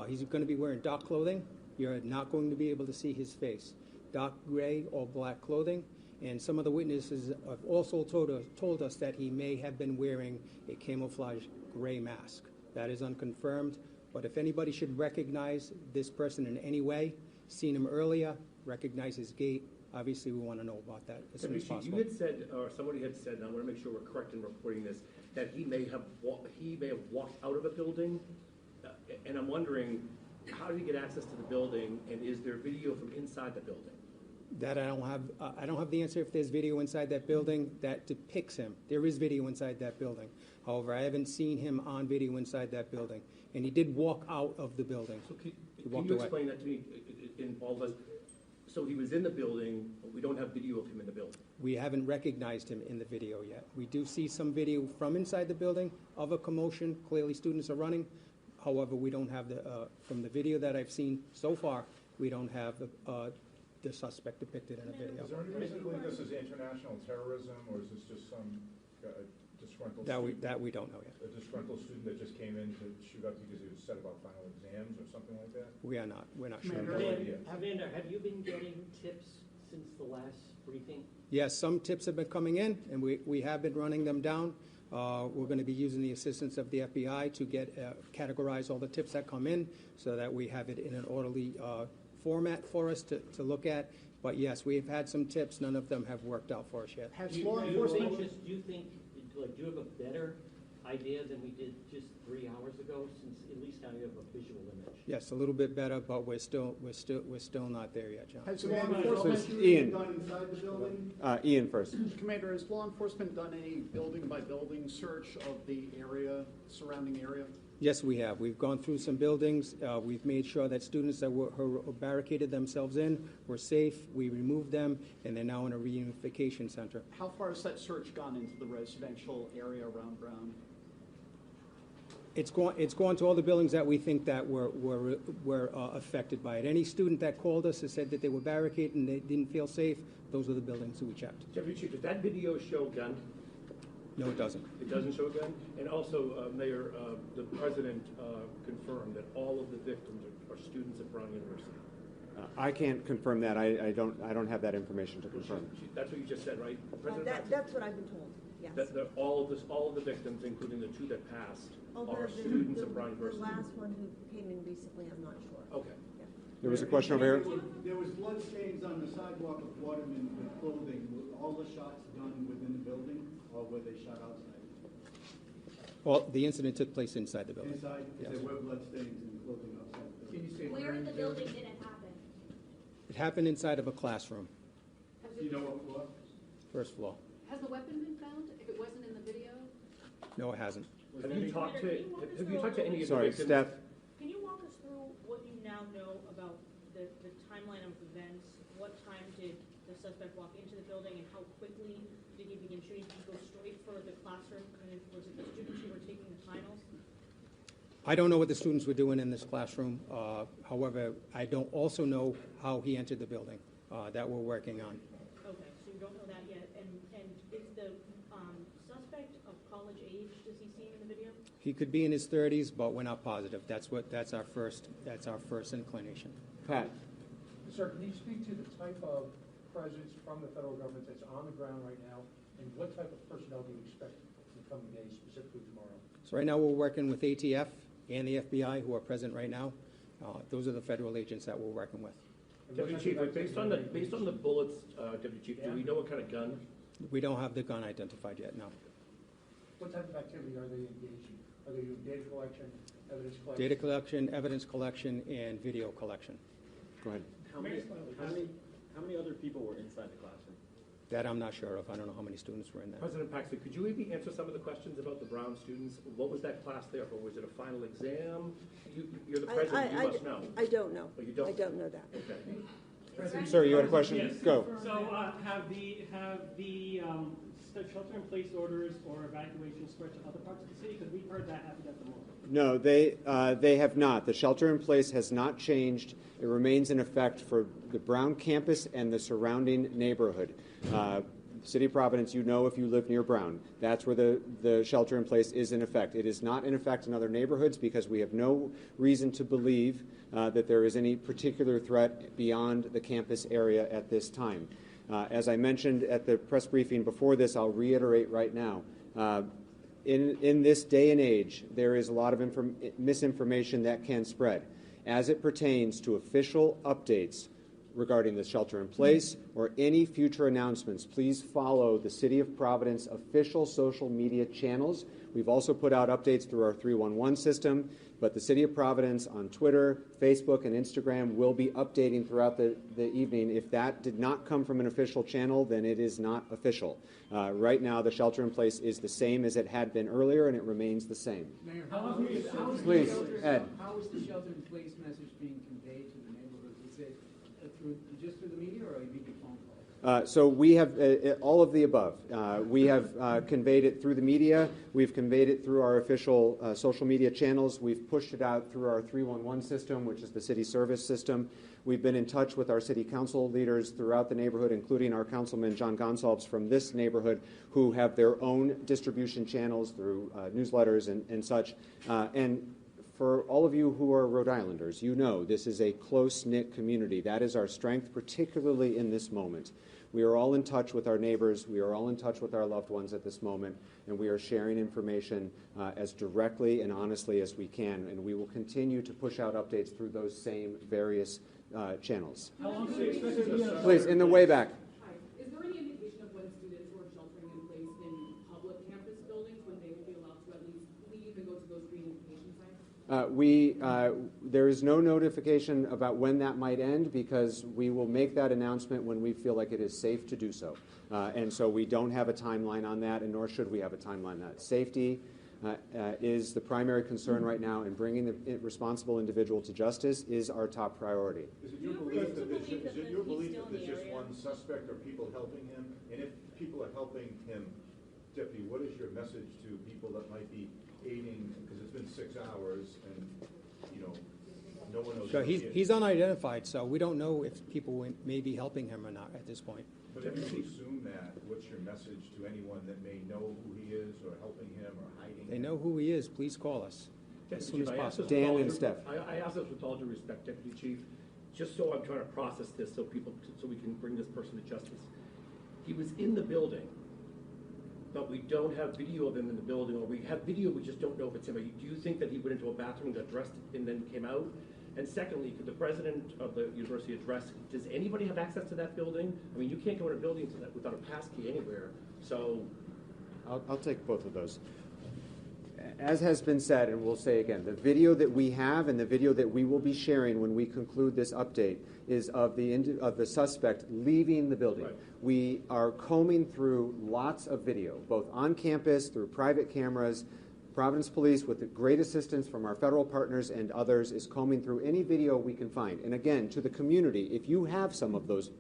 He's going to be wearing dark clothing. You're not going to be able to see his face. Dark gray or black clothing. And some of the witnesses have also told us that he may have been wearing a camouflage gray mask. That is unconfirmed. But if anybody should recognize this person in any way, seen him earlier, recognize his gait, obviously we want to know about that as soon as possible. You had said, or somebody had said, and I want to make sure we're correct in reporting this, that he may have walked out of a building, and I'm wondering, how did he get access to the building, and is there video from inside the building? That I don't have the answer if there's video inside that building that depicts him. There is video inside that building. However, I haven't seen him on video inside that building. And he did walk out of the building. So can you explain that to me in all of us? So he was in the building, but we don't have video of him in the building. We haven't recognized him in the video yet. We do see some video from inside the building of a commotion. Clearly students are running. However, we don't have from the video that I've seen so far, we don't have the suspect depicted in a video. Is there any reason to believe this is international terrorism, or is this just some disgruntled That we don't know yet. A disgruntled student that just came in to shoot up because he was upset about final exams or something like that? We're not sure. Commander, have you been getting tips since the last briefing? Yes, some tips have been coming in, and we have been running them down. We're going to be using the assistance of the FBI to categorize all the tips that come in so that we have it in an orderly format for us to look at. But yes, we've had some tips. None of them have worked out for us yet. Do you think, do you have a better idea than we did just 3 hours ago, since at least now you have a visual image? Yes, a little bit better, but we're still not there yet, John. Has law enforcement Ian. done inside the building? Ian first. Commander, has law enforcement done any building-by-building search of the area, surrounding area? Yes, we have. We've gone through some buildings. We've made sure that students that who barricaded themselves in were safe. We removed them, and they're now in a reunification center. How far has that search gone into the residential area around Brown? It's gone to all the buildings that we think that were affected by it. Any student that called us and said that they were barricaded and they didn't feel safe, those are the buildings that we checked. Deputy Chief, does that video show a gun? No, it doesn't. It doesn't show a gun? And also, Mayor, the President confirmed that all of the victims are students at Brown University. I can't confirm that. I don't have that information to confirm. That's what you just said, right? That's what I've been told, yes. That all of the victims, including the 2 that passed, are students at Brown University. The last one who came in recently, I'm not sure. Okay. Yeah. There was a question over here. There was blood stains on the sidewalk of Waterman with clothing. Were all the shots done within the building, or were they shot outside? Well, the incident took place inside the building. Inside? Yes. There were blood stains and clothing outside the building. Where in the building did it happen? It happened inside of a classroom. Do you know what floor? First floor. Has the weapon been found, if it wasn't in the video? No, it hasn't. Have you talked to any of the Sorry, victims? Steph. Can you walk us through what you now know about the timeline of events? What time did the suspect walk into the building, and how quickly did he begin shooting? Did he go straight for the classroom? And was it the students who were taking the finals? I don't know what the students were doing in this classroom. However, I don't also know how he entered the building that we're working on. Okay, so you don't know that yet. And is the suspect of college age? Does he seem in the video? He could be in his 30s, but we're not positive. That's our first inclination. Pat. Sir, can you speak to the type of presence from the federal government that's on the ground right now, and what type of personnel do you expect in the coming days, specifically tomorrow? So right now we're working with ATF and the FBI, who are present right now. Those are the federal agents that we're working with. Deputy Chief, based on the bullets, Deputy Chief, do we know what kind of gun? We don't have the gun identified yet, no. What type of activity are they engaged in? Are they doing data collection, evidence collection? Data collection, evidence collection, and video collection. Go ahead. How many other people were inside the classroom? That I'm not sure of. I don't know how many students were in there. President Paxton, could you maybe answer some of the questions about the Brown students? What was that class there for? Was it a final exam? You're the president, you must know. I don't know. Oh, you don't? I don't know that. Okay. Sir, you had a question? Yes. Go. So have the shelter-in-place orders or evacuation spread to other parts of the city? Because we've heard that happened at the moment. No, they have not. The shelter-in-place has not changed. It remains in effect for the Brown campus and the surrounding neighborhood. City of Providence, you know if you live near Brown, that's where the shelter-in-place is in effect. It is not in effect in other neighborhoods because we have no reason to believe that there is any particular threat beyond the campus area at this time. As I mentioned at the press briefing before this, I'll reiterate right now. In this day and age, there is a lot of misinformation that can spread as it pertains to official updates regarding the shelter-in-place or any future announcements. Please follow the City of Providence official social media channels. We've also put out updates through our 311 system, but the City of Providence on Twitter, Facebook, and Instagram will be updating throughout the evening. If that did not come from an official channel, then it is not official. Right now, the shelter-in-place is the same as it had been earlier, and it remains the same. Mayor, Please, Ed. How is the shelter-in-place message being conveyed to the neighborhood? Is it just through the media, or are you making phone calls? So we have all of the above. We have conveyed it through the media. We've conveyed it through our official social media channels. We've pushed it out through our 311 system, which is the city service system. We've been in touch with our city council leaders throughout the neighborhood, including our councilman John Gonsalves from this neighborhood, who have their own distribution channels through newsletters and such. And for all of you who are Rhode Islanders, you know this is a close-knit community. That is our strength, particularly in this moment. We are all in touch with our neighbors. We are all in touch with our loved ones at this moment, and we are sharing information as directly and honestly as we can, and we will continue to push out updates through those same various channels. How long do you expect it to be? Please, in the way back. Hi. Is there any indication of when students who are sheltering in place in public campus buildings, when they will be allowed to at least leave and go to those reunification sites? There is no notification about when that might end because we will make that announcement when we feel like it is safe to do so. And so we don't have a timeline on that, and nor should we have a timeline on that. Safety is the primary concern right now, and bringing the responsible individual to justice is our top priority. Is it your belief that there's just one suspect, or people helping him? And if people are helping him, Deputy, what is your message to people that might be aiding, because it's been 6 hours and, no one knows. So he's unidentified, so we don't know if people may be helping him or not at this point. But if you assume that, what's your message to anyone that may know who he is or helping him or hiding They him? know who he is. Please call us as soon as possible. Dan and Steph. I ask this with all due respect, Deputy Chief, just so I'm trying to process this so we can bring this person to justice. He was in the building, but we don't have video of him in the building, or we have video, we just don't know if it's him. Do you think that he went into a bathroom, got dressed, and then came out? And secondly, could the president of the university address, does anybody have access to that building? I mean, you can't go in a building without a pass key anywhere, so. I'll take both of those. As has been said, and we'll say again, the video that we have and the video that we will be sharing when we conclude this update is of the suspect leaving the building. Right. We are combing through lots of video, both on campus, through private cameras. Providence Police, with the great assistance from our federal partners and others, is combing through any video we can find. And again, to the community, if you have some of those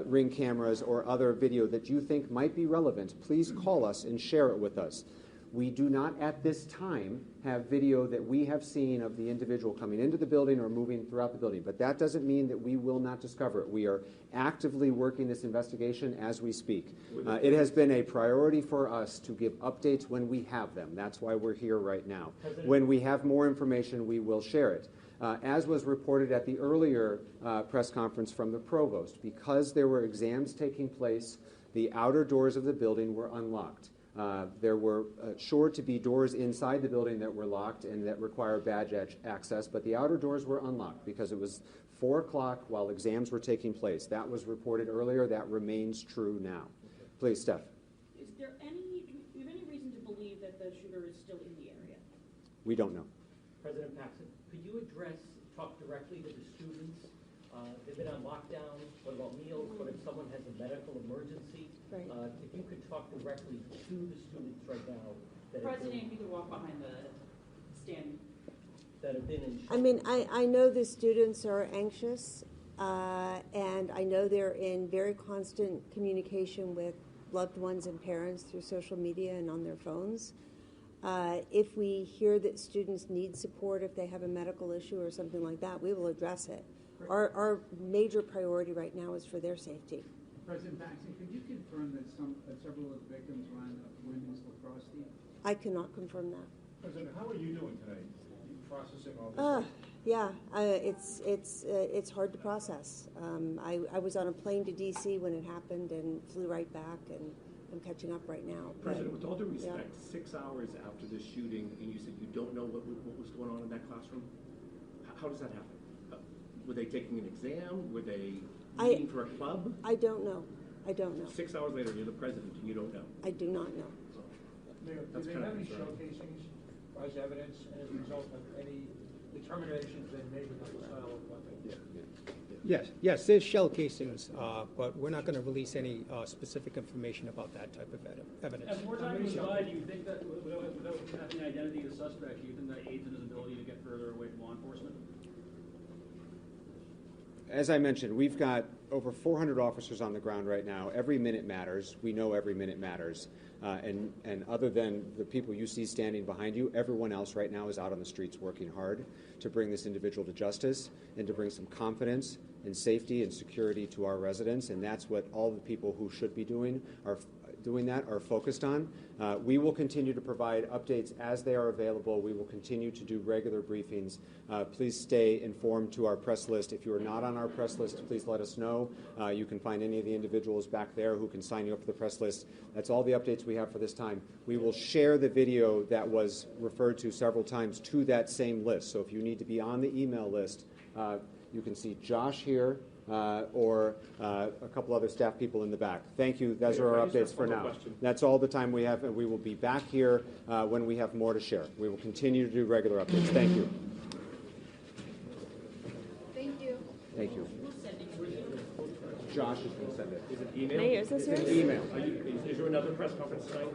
Ring cameras or other video that you think might be relevant, please call us and share it with us. We do not at this time have video that we have seen of the individual coming into the building or moving throughout the building, but that doesn't mean that we will not discover it. We are actively working this investigation as we speak. It has been a priority for us to give updates when we have them. That's why we're here right now. When we have more information, we will share it. As was reported at the earlier press conference from the provost, because there were exams taking place, the outer doors of the building were unlocked. There were sure to be doors inside the building that were locked and that require badge access, but the outer doors were unlocked because it was 4 o'clock while exams were taking place. That was reported earlier. That remains true now. Please, Steph. Do you have any reason to believe that the shooter is still in the area? We don't know. President Paxson, could you talk directly to the students? They've been on lockdown. What about meals? What if someone has a medical emergency? Right. If you could talk directly to the students right now. President, if you could walk behind the stand. That have been in. I mean, I know the students are anxious, and I know they're in very constant communication with loved ones and parents through social media and on their phones. If we hear that students need support, if they have a medical issue or something like that, we will address it. Our major priority right now is for their safety. President Paxton, could you confirm that several of the victims were on the women's lacrosse team? I cannot confirm that. President, how are you doing today? You processing all this? Yeah, it's hard to process. I was on a plane to D.C. when it happened and flew right back, and I'm catching up right now. President, with all due respect, 6 hours after this shooting, and you said you don't know what was going on in that classroom, how does that happen? Were they taking an exam? Were they meeting for a club? I don't know. I don't know. 6 hours later, you're the president, and you don't know. I do not know. Mayor, do they have any showcasings as evidence as a result of any determinations they made about the style of weapon? Yes, there's shell casings, but we're not going to release any specific information about that type of evidence. As more time goes by, do you think that without having the identity of the suspect, do you think that aids in his ability to get further away from law enforcement? As I mentioned, we've got over 400 officers on the ground right now. Every minute matters. We know every minute matters. And other than the people you see standing behind you, everyone else right now is out on the streets working hard to bring this individual to justice and to bring some confidence and safety and security to our residents. And that's what all the people who should be doing that are focused on. We will continue to provide updates as they are available. We will continue to do regular briefings. Please stay informed to our press list. If you are not on our press list, please let us know. You can find any of the individuals back there who can sign you up for the press list. That's all the updates we have for this time. We will share the video that was referred to several times to that same list. So if you need to be on the email list, you can see Josh here, or a couple other staff people in the back. Thank you. Those are our updates for now. That's all the time we have, and we will be back here when we have more to share. We will continue to do regular updates. Thank you. Thank you. Thank you. Josh is going to send it. Is it email? Mayor, is this yours? It's an email. Is there another press conference tonight?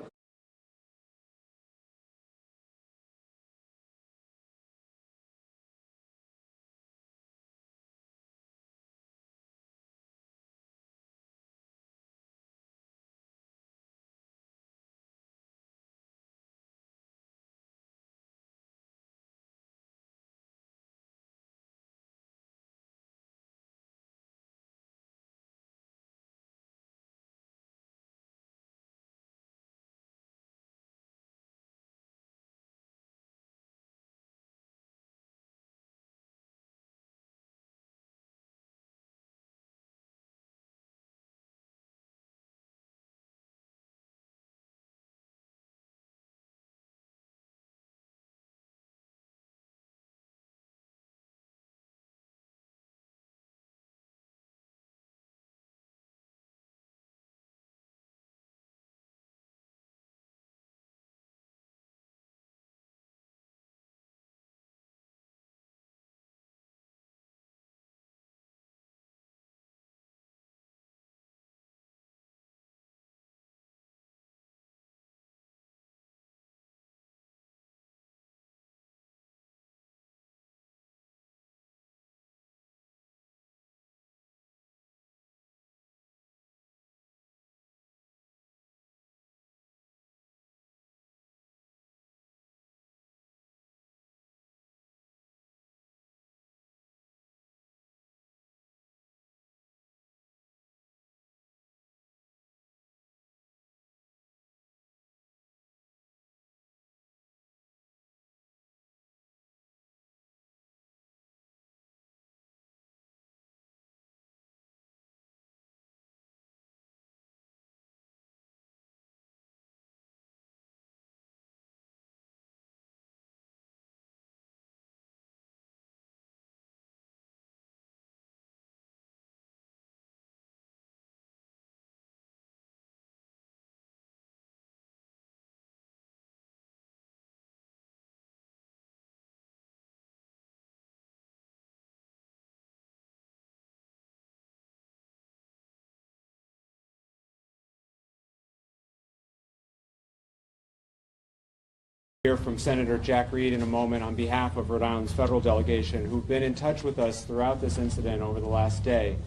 Hear from Senator Jack Reed in a moment on behalf of Rhode Island's federal delegation, who've been in touch with us throughout this incident over the last day.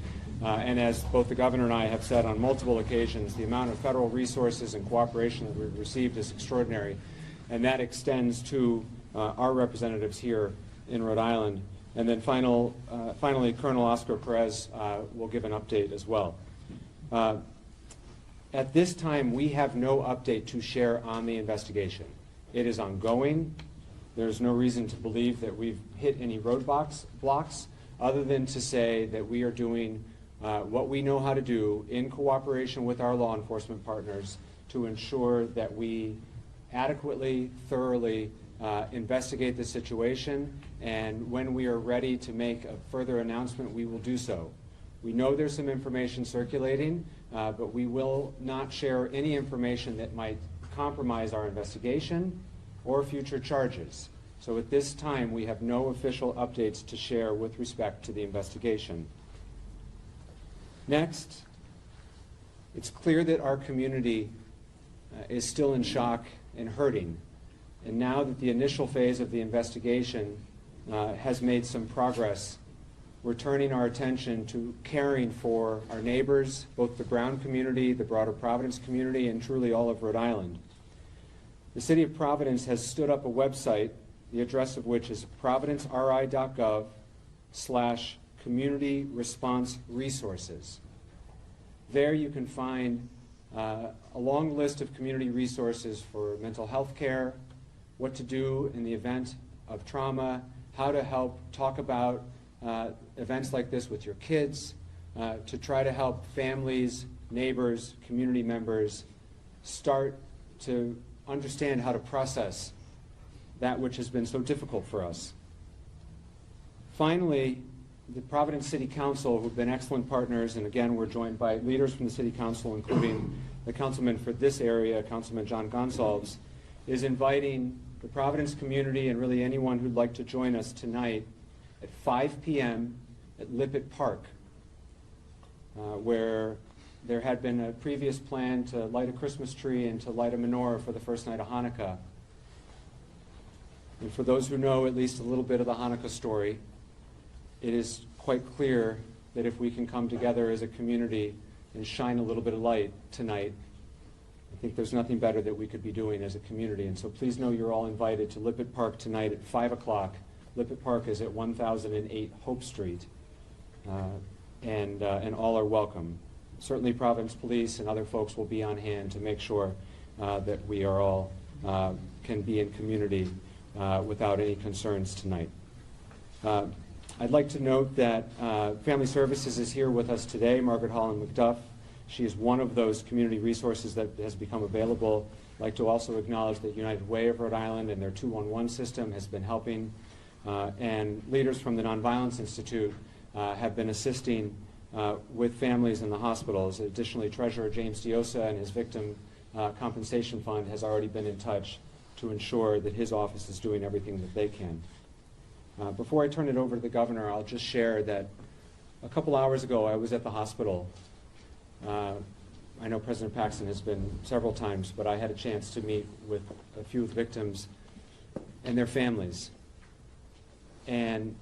And as both the governor and I have said on multiple occasions, the amount of federal resources and cooperation that we've received is extraordinary. And that extends to our representatives here in Rhode Island. And then finally, Colonel Oscar Perez will give an update as well. At this time, we have no update to share on the investigation. It is ongoing. There's no reason to believe that we've hit any roadblocks other than to say that we are doing what we know how to do in cooperation with our law enforcement partners to ensure that we adequately, thoroughly investigate the situation, and when we are ready to make a further announcement, we will do so. We know there's some information circulating, but we will not share any information that might compromise our investigation or future charges. So at this time, we have no official updates to share with respect to the investigation. Next, it's clear that our community is still in shock and hurting. And now that the initial phase of the investigation has made some progress, we're turning our attention to caring for our neighbors, both the Brown community, the broader Providence community, and truly all of Rhode Island. The City of Providence has stood up a website, the address of which is providenceri.gov/community response resources. There you can find a long list of community resources for mental health care, what to do in the event of trauma, how to help talk about events like this with your kids, to try to help families, neighbors, community members start to understand how to process that which has been so difficult for us. Finally, the Providence City Council, who've been excellent partners, and again, we're joined by leaders from the City Council, including the councilman for this area, Councilman John Gonsalves, is inviting the Providence community and really anyone who'd like to join us tonight at 5 p.m. at Lippitt Park, where there had been a previous plan to light a Christmas tree and to light a menorah for the first night of Hanukkah. And for those who know at least a little bit of the Hanukkah story, it is quite clear that if we can come together as a community and shine a little bit of light tonight, I think there's nothing better that we could be doing as a community. And so please know you're all invited to Lippitt Park tonight at 5 o'clock. Lippitt Park is at 1008 Hope Street, and all are welcome. Certainly Providence Police and other folks will be on hand to make sure that we are all can be in community without any concerns tonight. I'd like to note that Family Services is here with us today, Margaret Holland McDuff. She is one of those community resources that has become available. I'd like to also acknowledge that United Way of Rhode Island and their 211 system has been helping, and leaders from the Nonviolence Institute have been assisting with families in the hospitals. Additionally, Treasurer James Diosa and his Victim Compensation Fund has already been in touch to ensure that his office is doing everything that they can. Before I turn it over to the governor, I'll just share that a couple hours ago I was at the hospital. I know President Paxton has been several times, but I had a chance to meet with a few victims and their families. And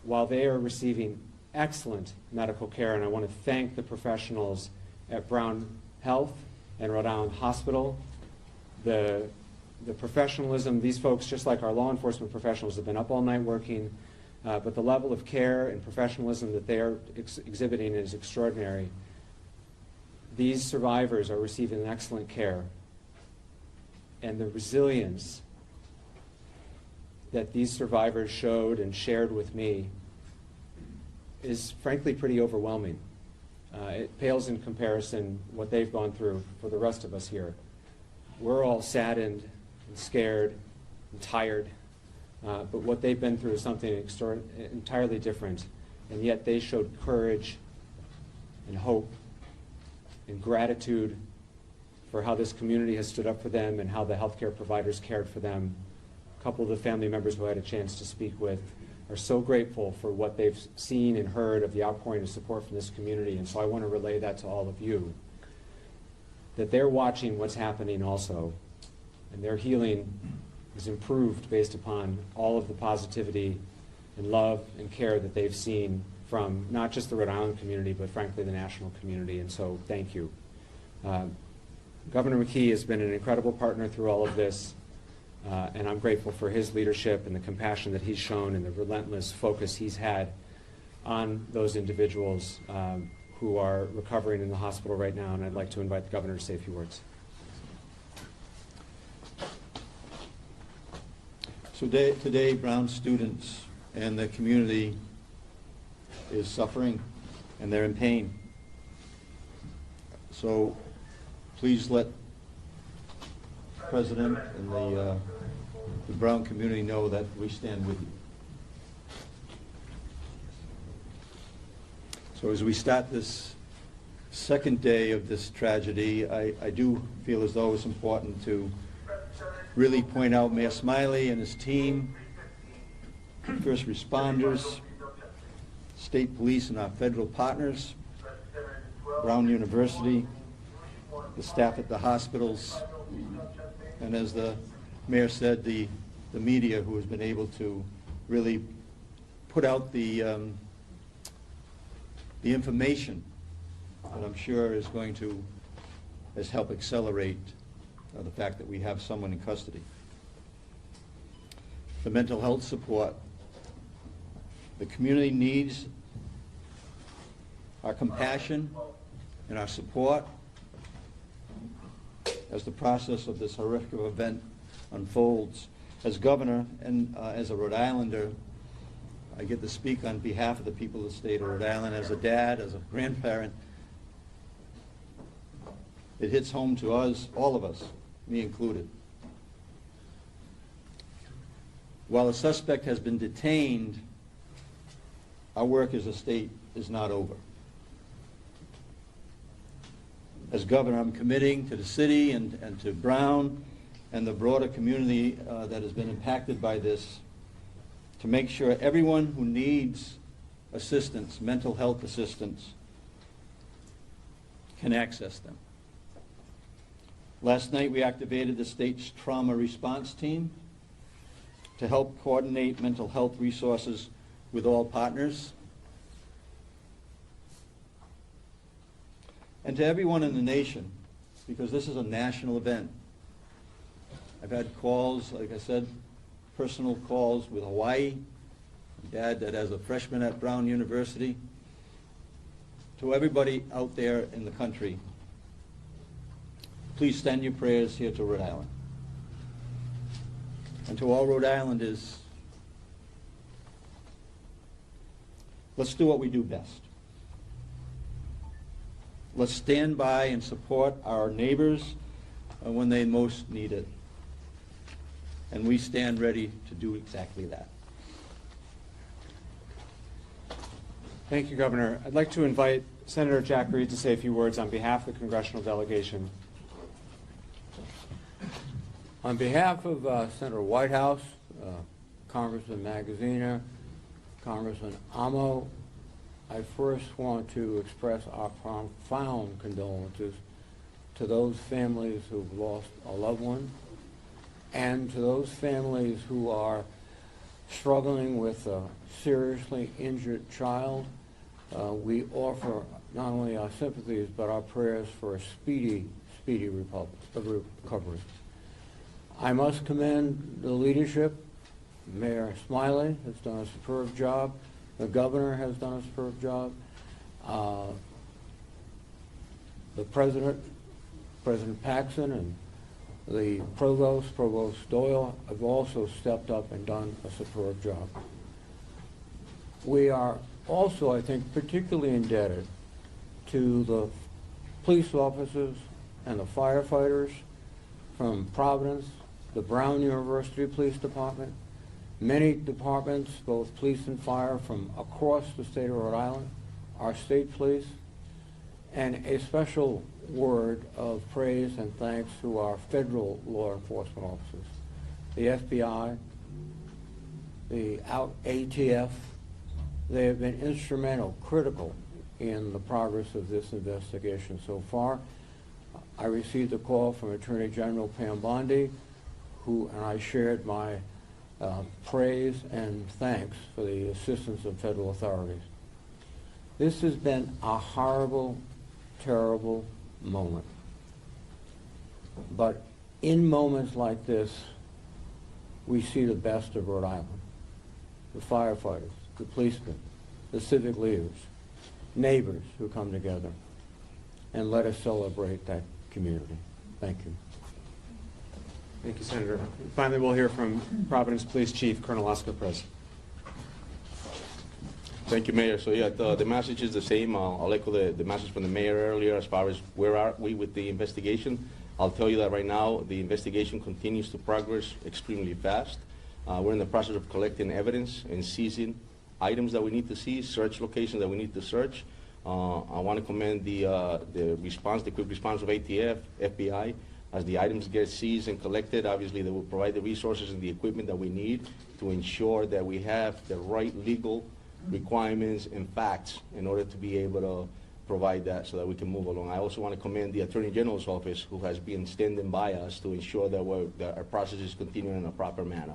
while they are receiving excellent medical care, and I want to thank the professionals at Brown Health and Rhode Island Hospital, the professionalism, these folks, just like our law enforcement professionals, have been up all night working, but the level of care and professionalism that they are exhibiting is extraordinary. These survivors are receiving excellent care, and the resilience that these survivors showed and shared with me is frankly pretty overwhelming. It pales in comparison what they've gone through for the rest of us here. We're all saddened and scared and tired, but what they've been through is something entirely different, and yet they showed courage and hope and gratitude for how this community has stood up for them and how the healthcare providers cared for them. A couple of the family members who I had a chance to speak with are so grateful for what they've seen and heard of the outpouring of support from this community, and so I want to relay that to all of you, that they're watching what's happening also, and their healing is improved based upon all of the positivity and love and care that they've seen from not just the Rhode Island community, but frankly the national community, and so thank you. Governor McKee has been an incredible partner through all of this, and I'm grateful for his leadership and the compassion that he's shown and the relentless focus he's had on those individuals who are recovering in the hospital right now, and I'd like to invite the governor to say a few words. So today, Brown students and the community is suffering, and they're in pain. So please let the President and the Brown community know that we stand with you. So as we start this second day of this tragedy, I do feel as though it's important to really point out Mayor Smiley and his team, first responders, state police and our federal partners, Brown University, the staff at the hospitals, and as the mayor said, the media who has been able to really put out the information that I'm sure is going to help accelerate the fact that we have someone in custody. The mental health support. The community needs our compassion and our support as the process of this horrific event unfolds. As governor and as a Rhode Islander, I get to speak on behalf of the people of the state of Rhode Island. As a dad, as a grandparent, it hits home to us, all of us, me included. While a suspect has been detained, our work as a state is not over. As governor, I'm committing to the city and to Brown and the broader community that has been impacted by this to make sure everyone who needs assistance, mental health assistance, can access them. Last night we activated the state's trauma response team to help coordinate mental health resources with all partners. And to everyone in the nation, because this is a national event. I've had calls, like I said, personal calls with Hawaii, Dad that has a freshman at Brown University. To everybody out there in the country, please send your prayers here to Rhode Island. And to all Rhode Islanders, let's do what we do best. Let's stand by and support our neighbors when they most need it. And we stand ready to do exactly that. Thank you, Governor. I'd like to invite Senator Jack Reed to say a few words on behalf of the congressional delegation. On behalf of Senator Whitehouse, Congressman Magaziner, Congressman Amo, I first want to express our profound condolences to those families who've lost a loved one and to those families who are struggling with a seriously injured child. We offer not only our sympathies but our prayers for a speedy recovery. I must commend the leadership. Mayor Smiley has done a superb job. The governor has done a superb job. The President Paxson, and the Provost Doyle have also stepped up and done a superb job. We are also, I think, particularly indebted to the police officers and the firefighters from Providence, the Brown University Police Department, many departments, both police and fire, from across the state of Rhode Island, our state police, and a special word of praise and thanks to our federal law enforcement officers, the FBI, the ATF. They have been instrumental, critical in the progress of this investigation so far. I received a call from Attorney General Pam Bondi, and I shared my praise and thanks for the assistance of federal authorities. This has been a horrible, terrible moment. But in moments like this, we see the best of Rhode Island. The firefighters, the policemen, the civic leaders, neighbors who come together, and let us celebrate that community. Thank you. Thank you, Senator. Finally, we'll hear from Providence Police Chief Colonel Oscar Perez. Thank you, Mayor. So yeah, the message is the same. I'll echo the message from the mayor earlier as far as where are we with the investigation. I'll tell you that right now the investigation continues to progress extremely fast. We're in the process of collecting evidence and seizing items that we need to seize, search locations that we need to search. I want to commend the quick response of ATF, FBI. As the items get seized and collected, obviously they will provide the resources and the equipment that we need to ensure that we have the right legal requirements and facts in order to be able to provide that so that we can move along. I also want to commend the Attorney General's office who has been standing by us to ensure that, our process is continuing in a proper manner.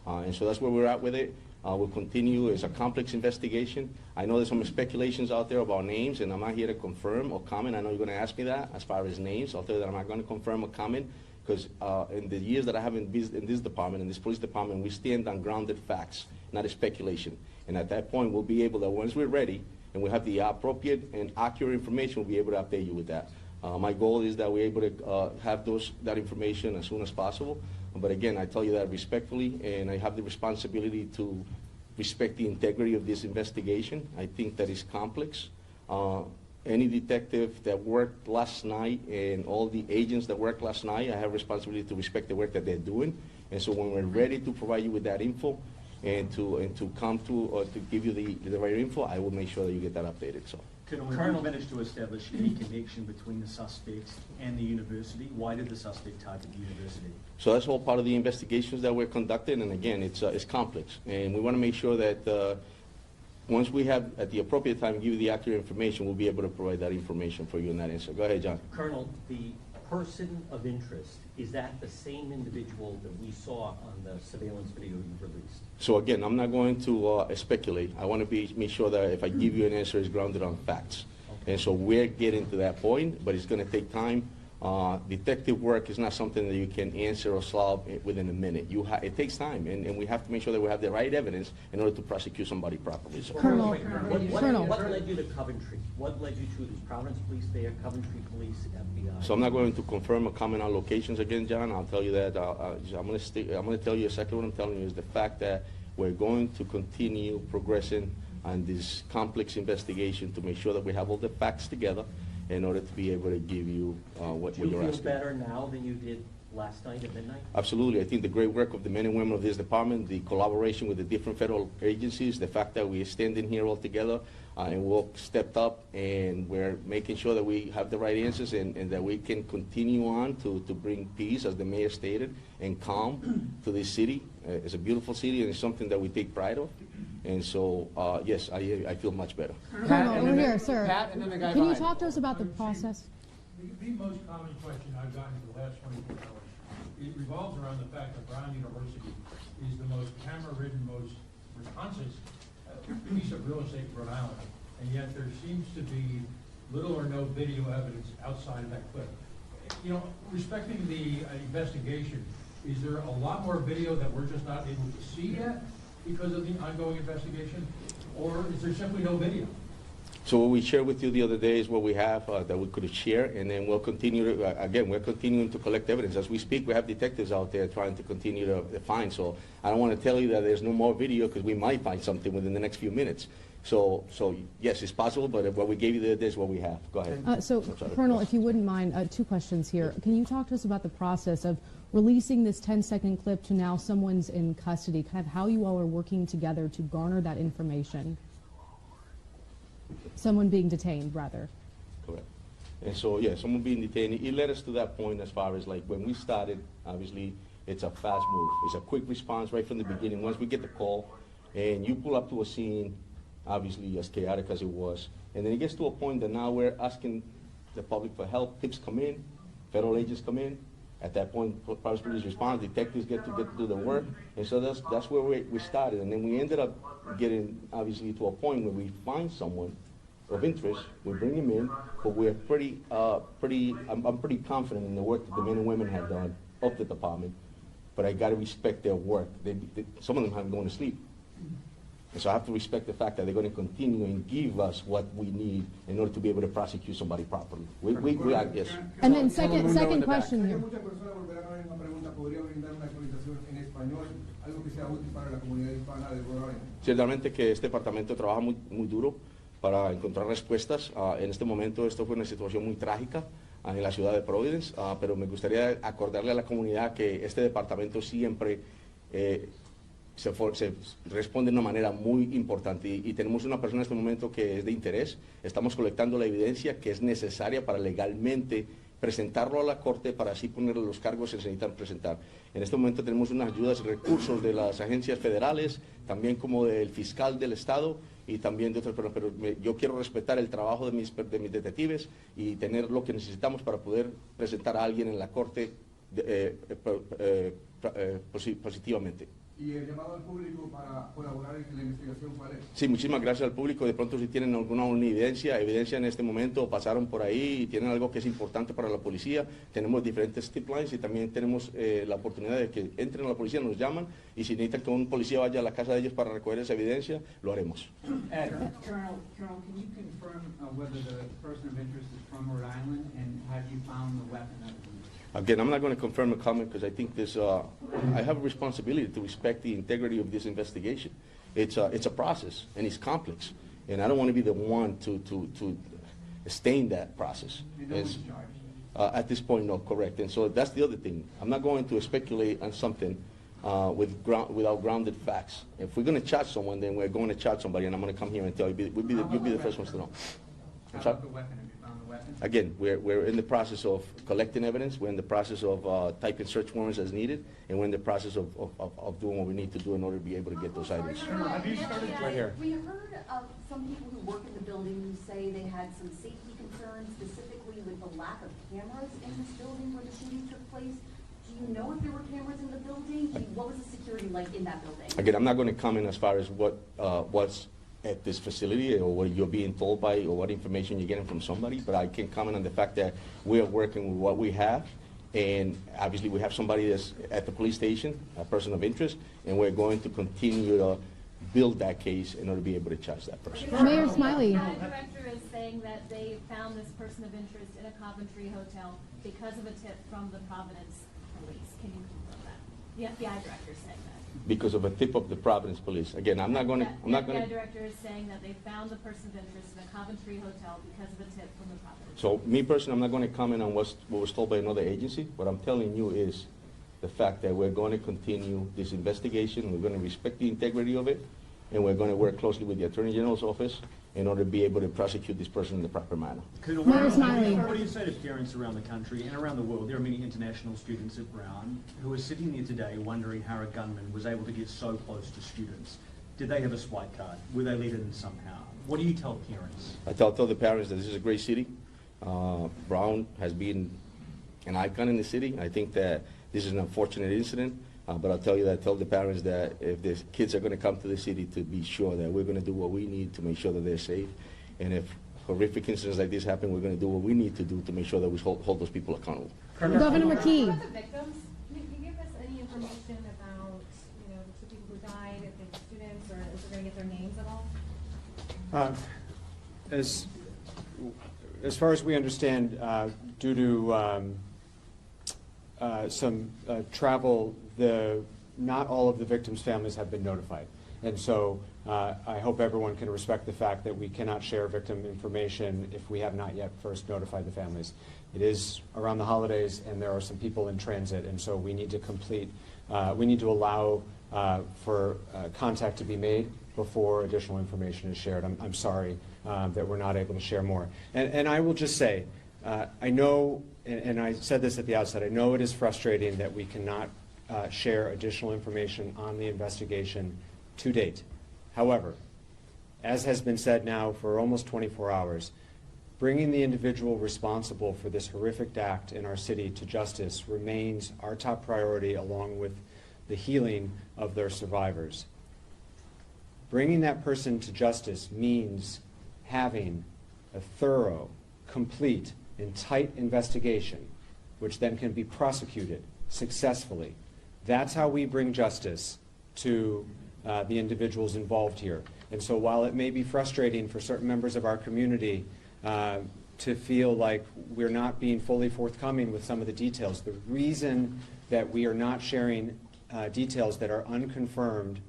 And so that's where we're at with it. We'll continue. It's a complex investigation. I know there's some speculations out there about names, and I'm not here to confirm or comment. I know you're going to ask me that as far as names. I'll tell you that I'm not going to confirm or comment because in the years that I have in this department, in this police department, we stand on grounded facts, not a speculation. And at that point, we'll be able to, once we're ready and we have the appropriate and accurate information, we'll be able to update you with that. My goal is that we're able to have that information as soon as possible. But again, I tell you that respectfully, and I have the responsibility to respect the integrity of this investigation. I think that is complex. Any detective that worked last night and all the agents that worked last night, I have responsibility to respect the work that they're doing. And so when we're ready to provide you with that info and to come to or to give you the right info, I will make sure that you get that updated. So. Colonel managed to establish any connection between the suspects and the university. Why did the suspect target the university? So that's all part of the investigations that we're conducting, and again, it's complex. And we want to make sure that once we have, at the appropriate time, give you the accurate information, we'll be able to provide that information for you in that answer. Go ahead, John. Colonel, the person of interest, is that the same individual that we saw on the surveillance video you released? So again, I'm not going to speculate. I want to make sure that if I give you an answer, it's grounded on facts. Okay. And so we're getting to that point, but it's going to take time. Detective work is not something that you can answer or solve within a minute. It takes time, and we have to make sure that we have the right evidence in order to prosecute somebody properly. So. Colonel, what led you to Coventry? What led you to the Providence Police there, Coventry Police, FBI? So I'm not going to confirm or comment on locations again, John. I'll tell you that. I'm going to tell you exactly what I'm telling you is the fact that we're going to continue progressing on this complex investigation to make sure that we have all the facts together in order to be able to give you what you're asking. Do you feel better now than you did last night at midnight? Absolutely. I think the great work of the men and women of this department, the collaboration with the different federal agencies, the fact that we are standing here all together and we all stepped up and we're making sure that we have the right answers and that we can continue on to bring peace, as the mayor stated, and calm to this city. It's a beautiful city and it's something that we take pride of. And so, yes, I feel much better. Colonel, over here, sir. Pat, and then the guy Can you behind. talk to us about the process? The most common question I've gotten for the last 24 hours, it revolves around the fact that Brown University is the most camera-ridden, most responsive piece of real estate in Rhode Island, and yet there seems to be little or no video evidence outside of that clip. You know, respecting the investigation, is there a lot more video that we're just not able to see yet because of the ongoing investigation, or is there simply no video? So what we shared with you the other day is what we have that we could share, and then we'll continue to, again, we're continuing to collect evidence. As we speak, we have detectives out there trying to continue to find. So I don't want to tell you that there's no more video because we might find something within the next few minutes. So yes, it's possible, but what we gave you the other day is what we have. Go ahead. So, Colonel, if you wouldn't mind, two questions here. Can you talk to us about the process of releasing this 10-second clip to now someone's in custody, kind of how you all are working together to garner that information? Someone being detained, rather. Correct. And so, yeah, someone being detained, it led us to that point as far as, like, when we started, obviously, it's a fast move. It's a quick response right from the beginning. Once we get the call, and you pull up to a scene, obviously, as chaotic as it was, and then it gets to a point that now we're asking the public for help. Tips come in, federal agents come in. At that point, Providence Police respond, detectives get to do the work, and so that's where we started. And then we ended up getting, obviously, to a point where we find someone of interest, we bring him in, but we're I'm pretty confident in the work that the men and women have done of the department, but I got to respect their work. Some of them haven't gone to sleep. And so I have to respect the fact that they're going to continue and give us what we need in order to be able to prosecute somebody properly. Yes. And then second question here. Ciertamente que este departamento trabaja muy duro para encontrar respuestas. En este momento esto fue una situación muy trágica en la ciudad de Providence, pero me gustaría acordarle a la comunidad que este departamento siempre se responde de una manera muy importante y tenemos una persona en este momento que es de interés. Estamos colectando la evidencia que es necesaria para legalmente presentarlo a la corte para así ponerle los cargos que se necesitan presentar. En este momento tenemos unas ayudas y recursos de las agencias federales, también como del fiscal del estado y también de otras personas, pero yo quiero respetar el trabajo de mis detectives y tener lo que necesitamos para poder presentar a alguien en la corte positivamente. ¿Y el llamado al público para colaborar en la investigación cuál es? Sí, muchísimas gracias al público. De pronto si tienen alguna evidencia en este momento, pasaron por ahí y tienen algo que es importante para la policía, tenemos diferentes tip lines y también tenemos la oportunidad de que entren a la policía, nos llaman y si necesitan que un policía vaya a la casa de ellos para recoger esa evidencia, lo haremos. Colonel, can you confirm whether the person of interest is from Rhode Island and have you found the weapon evidence? Again, I'm not going to confirm a comment because I think I have a responsibility to respect the integrity of this investigation. It's a process and it's complex, and I don't want to be the one to stain that process. At this point, no, correct. And so that's the other thing. I'm not going to speculate on something without grounded facts. If we're going to charge someone, then we're going to charge somebody, and I'm going to come here and tell you, you'll be the first ones to know. How about the weapon? Have you found the weapon? Again, we're in the process of collecting evidence. We're in the process of typing search warrants as needed, and we're in the process of doing what we need to do in order to be able to get those items. Have you started right here? We heard of some people who work in the building who say they had some safety concerns, specifically with the lack of cameras in this building where the shooting took place. Do you know if there were cameras in the building? What was the security like in that building? Again, I'm not going to comment as far as what was at this facility or what you're being told by or what information you're getting from somebody, but I can comment on the fact that we are working with what we have, and obviously we have somebody that's at the police station, a person of interest, and we're going to continue to build that case in order to be able to charge that person. Mayor Smiley. The director is saying that they found this person of interest in a Coventry hotel because of a tip from the Providence police. Can you confirm that? The FBI director is saying that. Because of a tip of the Providence police. Again, I'm not going to. The FBI director is saying that they found the person of interest in a Coventry hotel because of a tip from the Providence. So me personally, I'm not going to comment on what was told by another agency. What I'm telling you is the fact that we're going to continue this investigation. We're going to respect the integrity of it, and we're going to work closely with the Attorney General's office in order to be able to prosecute this person in the proper manner. What do you say to parents around the country and around the world? There are many international students at Brown who are sitting there today wondering how a gunman was able to get so close to students. Did they have a swipe card? Were they let in somehow? What do you tell parents? I tell the parents that this is a great city. Brown has been an icon in the city. I think that this is an unfortunate incident. But I'll tell you that, tell the parents that if the kids are going to come to the city, to be sure that we're going to do what we need to make sure that they're safe. And if horrific incidents like this happen, we're going to do what we need to do to make sure that we hold those people accountable. Governor McKee. About the victims, can you give us any information about, the people who died, if they're students, or is we're going to get their names at all? As far as we understand, due to some travel, not all of the victims' families have been notified. And so I hope everyone can respect the fact that we cannot share victim information if we have not yet first notified the families. It is around the holidays, and there are some people in transit, and so we need to allow for contact to be made before additional information is shared. I'm sorry that we're not able to share more. And I will just say, I know, and I said this at the outset, I know it is frustrating that we cannot share additional information on the investigation to date. However, as has been said now for almost 24 hours, bringing the individual responsible for this horrific act in our city to justice remains our top priority, along with the healing of their survivors. Bringing that person to justice means having a thorough, complete, and tight investigation, which then can be prosecuted successfully. That's how we bring justice to the individuals involved here. And so while it may be frustrating for certain members of our community to feel like we're not being fully forthcoming with some of the details, the reason that we are not sharing details that are unconfirmed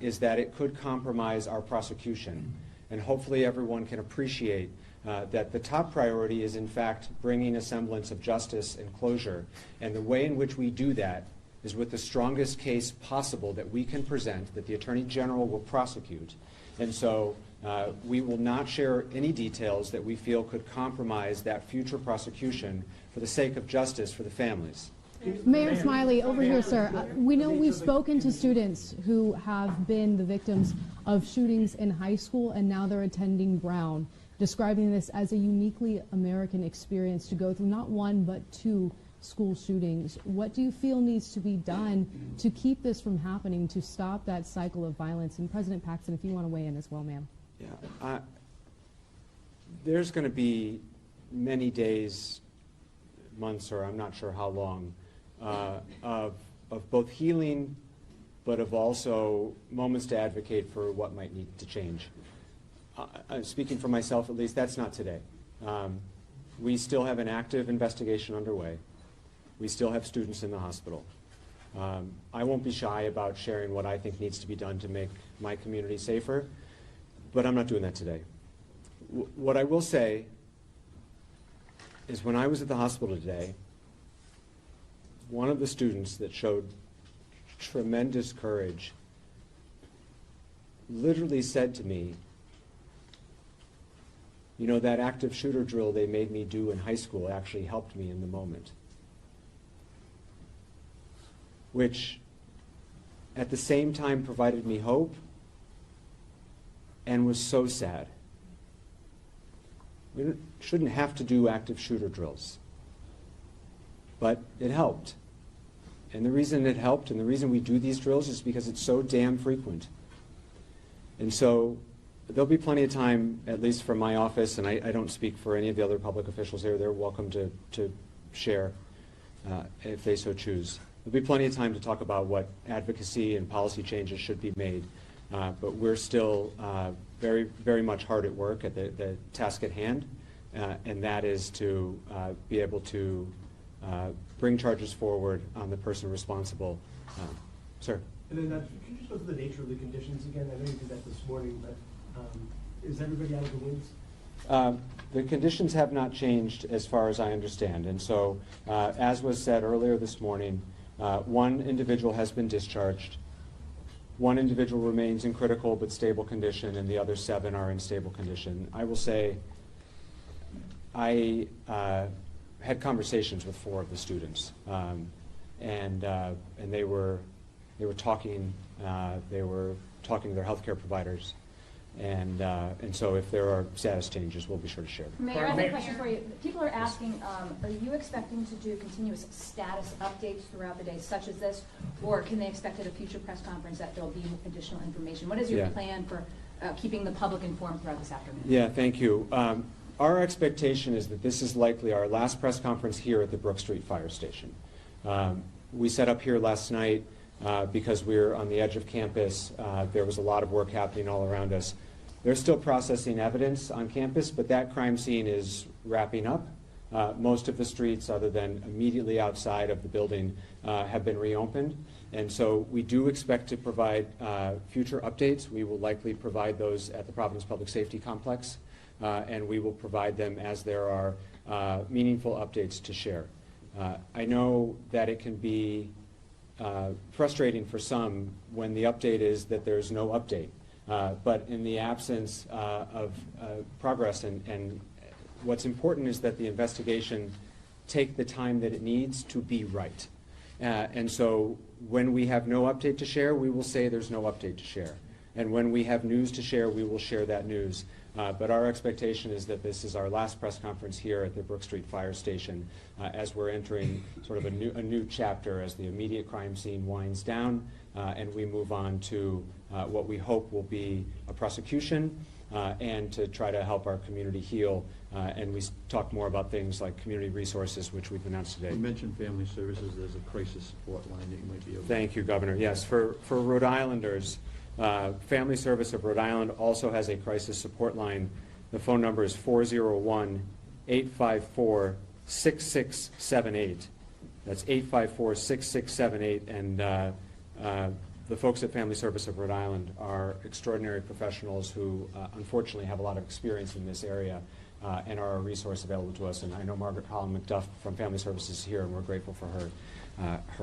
is that it could compromise our prosecution. And hopefully everyone can appreciate that the top priority is in fact bringing a semblance of justice and closure. And the way in which we do that is with the strongest case possible that we can present, that the Attorney General will prosecute. And so we will not share any details that we feel could compromise that future prosecution for the sake of justice for the families. Mayor Smiley, over here, sir. We know we've spoken to students who have been the victims of shootings in high school, and now they're attending Brown, describing this as a uniquely American experience to go through not one but two school shootings. What do you feel needs to be done to keep this from happening, to stop that cycle of violence? And President Paxton, if you want to weigh in as well, ma'am. Yeah, there's going to be many days, months, or I'm not sure how long, of both healing, but of also moments to advocate for what might need to change. Speaking for myself, at least, that's not today. We still have an active investigation underway. We still have students in the hospital. I won't be shy about sharing what I think needs to be done to make my community safer, but I'm not doing that today. What I will say is when I was at the hospital today, one of the students that showed tremendous courage literally said to me, you know, that active shooter drill they made me do in high school actually helped me in the moment. Which at the same time provided me hope and was so sad. We shouldn't have to do active shooter drills, but it helped. And the reason it helped and the reason we do these drills is because it's so damn frequent. And so there'll be plenty of time, at least from my office, and I don't speak for any of the other public officials here. They're welcome to share if they so choose. There'll be plenty of time to talk about what advocacy and policy changes should be made. But we're still very, very much hard at work at the task at hand, and that is to be able to bring charges forward on the person responsible. Sir? And then could you just go through the nature of the conditions again? I know you did that this morning, but is everybody out of the woods? The conditions have not changed as far as I understand. And so, as was said earlier this morning, one individual has been discharged. One individual remains in critical but stable condition, and the other 7 are in stable condition. I will say I had conversations with 4 of the students, and they were talking to their healthcare providers, and so if there are status changes, we'll be sure to share them. Mayor, I have a question for you. People are asking, are you expecting to do continuous status updates throughout the day, such as this, or can they expect at a future press conference that there'll be additional information? What is your plan for keeping the public informed throughout this afternoon? Yeah, thank you. Our expectation is that this is likely our last press conference here at the Brook Street Fire Station. We set up here last night because we're on the edge of campus. There was a lot of work happening all around us. They're still processing evidence on campus, but that crime scene is wrapping up. Most of the streets, other than immediately outside of the building, have been reopened. And so we do expect to provide future updates. We will likely provide those at the Providence Public Safety Complex, and we will provide them as there are meaningful updates to share. I know that it can be frustrating for some when the update is that there's no update. But in the absence of progress, and what's important is that the investigation take the time that it needs to be right. And so when we have no update to share, we will say there's no update to share. And when we have news to share, we will share that news. But our expectation is that this is our last press conference here at the Brook Street Fire Station as we're entering sort of a new chapter as the immediate crime scene winds down and we move on to what we hope will be a prosecution and to try to help our community heal. And we talk more about things like community resources, which we've announced today. You mentioned family services. There's a crisis support line that you might be able to... Thank you, Governor. Yes, for Rhode Islanders, Family Service of Rhode Island also has a crisis support line. The phone number is 401-854-6678. That's 854-6678. And the folks at Family Service of Rhode Island are extraordinary professionals who unfortunately have a lot of experience in this area and are a resource available to us. And I know Margaret Holland McDuff from Family Services is here, and we're grateful for her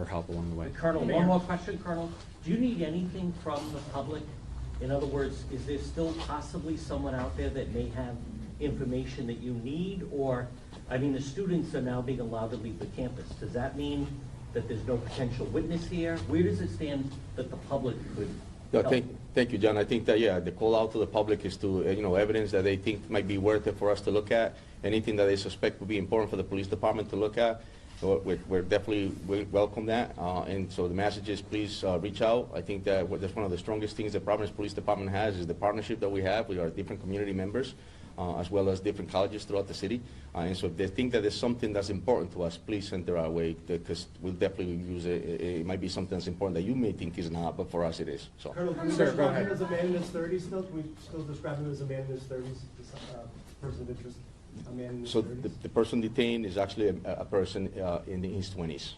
help along the way. Colonel, one more question, Colonel. Do you need anything from the public? In other words, is there still possibly someone out there that may have information that you need? Or, I mean, the students are now being allowed to leave the campus. Does that mean that there's no potential witness here? Where does it stand that the public could help? Thank you, John. I think that, yeah, the call out to the public is to, evidence that they think might be worth it for us to look at, anything that they suspect would be important for the police department to look at. We're definitely, we welcome that. And so the message is please reach out. I think that that's one of the strongest things the Providence Police Department has is the partnership that we have with our different community members, as well as different colleges throughout the city. And so if they think that there's something that's important to us, please send it our way, because we'll definitely use it. It might be something that's important that you may think is not, but for us it is. So. Colonel, can we describe him as a man in his 30s still? Can we still describe him as a man in his 30s, this person of interest? A man in his 30s? The person detained is actually a person in his 20s.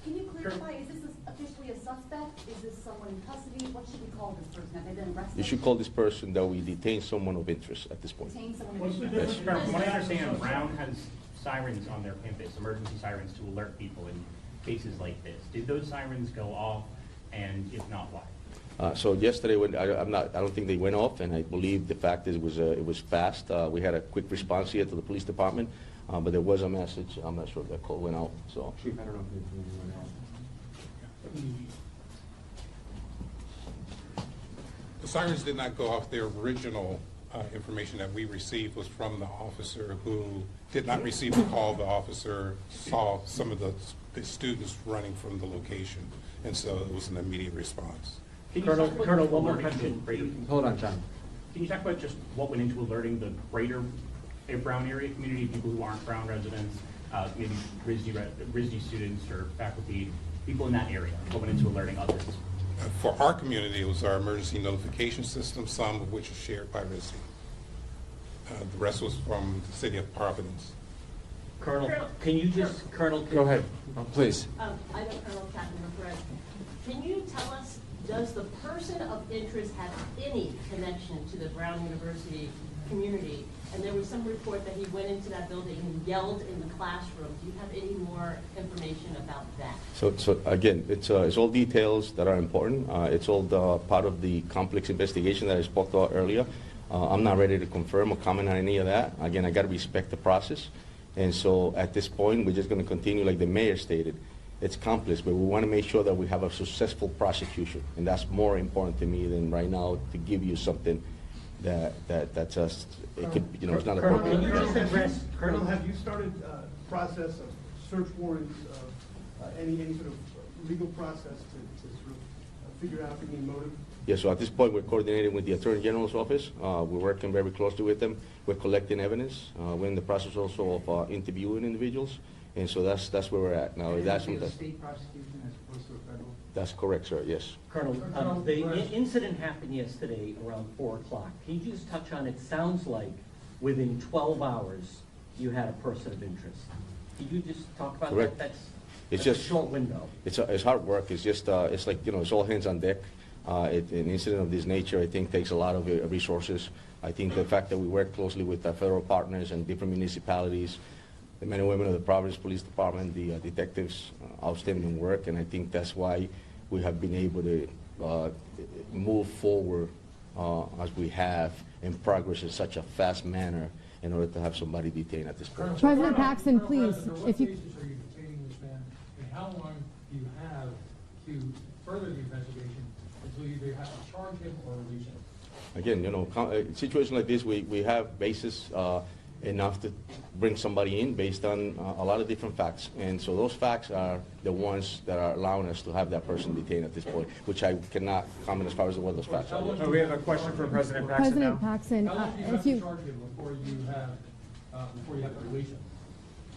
Can you clarify, is this officially a suspect? Is this someone in custody? What should we call this person? Have they been arrested? You should call this person that we detain someone of interest at this point. Detain someone What's of the interest? difference? From what I understand, Brown has sirens on their campus, emergency sirens to alert people in cases like this. Did those sirens go off, and if not, why? So yesterday, when I don't think they went off, and I believe the fact is it was fast. We had a quick response here to the police department, but there was a message. I'm not sure if that call went out. So. Chief, I don't know if it went out. The sirens did not go off. The original information that we received was from the officer who did not receive the call. The officer saw some of the students running from the location, and so it was an immediate response. Colonel, one more question. Hold on, John. Can you talk about just what went into alerting the greater Brown area community, people who aren't Brown residents, maybe RISD students or faculty, people in that area? What went into alerting others? For our community, it was our emergency notification system, some of which is shared by RISD. The rest was from the city of Providence. Colonel, can you just, Colonel? Go ahead, please. I know Colonel Captain Perez. Can you tell us, does the person of interest have any connection to the Brown University community? And there was some report that he went into that building and yelled in the classroom. Do you have any more information about that? So again, it's all details that are important. It's all part of the complex investigation that I spoke about earlier. I'm not ready to confirm or comment on any of that. Again, I got to respect the process. And so at this point, we're just going to continue like the mayor stated. It's complex, but we want to make sure that we have a successful prosecution. And that's more important to me than right now to give you something that just, it could, it's not appropriate. Can you just address, Colonel, have you started a process of search warrants, any sort of legal process to sort of figure out any motive? Yeah, so at this point, we're coordinating with the Attorney General's office. We're working very closely with them. We're collecting evidence. We're in the process also of interviewing individuals. And so that's where we're at now. That's a state prosecution as opposed to a federal? That's correct, sir, yes. Colonel, the incident happened yesterday around 4 o'clock. Can you just touch on, it sounds like within 12 hours, you had a person of interest. Can you just talk about Correct. that? It's that's just a short window. It's hard work. It's just, it's like, it's all hands on deck. An incident of this nature, I think, takes a lot of resources. I think the fact that we work closely with our federal partners and different municipalities, the men and women of the Providence Police Department, the detectives, outstanding work, and I think that's why we have been able to move forward as we have and progress in such a fast manner in order to have somebody detained at this point. President Paxton, please, if you... What cases are you detaining this man, and how long do you have to further the investigation until you either have to charge him or release him? Again, a situation like this, we have basis enough to bring somebody in based on a lot of different facts. And so those facts are the ones that are allowing us to have that person detained at this point, which I cannot comment as far as what those facts are. We have a question from President Paxson President now. Paxson, How long do you have if to you, charge him before you have to release him?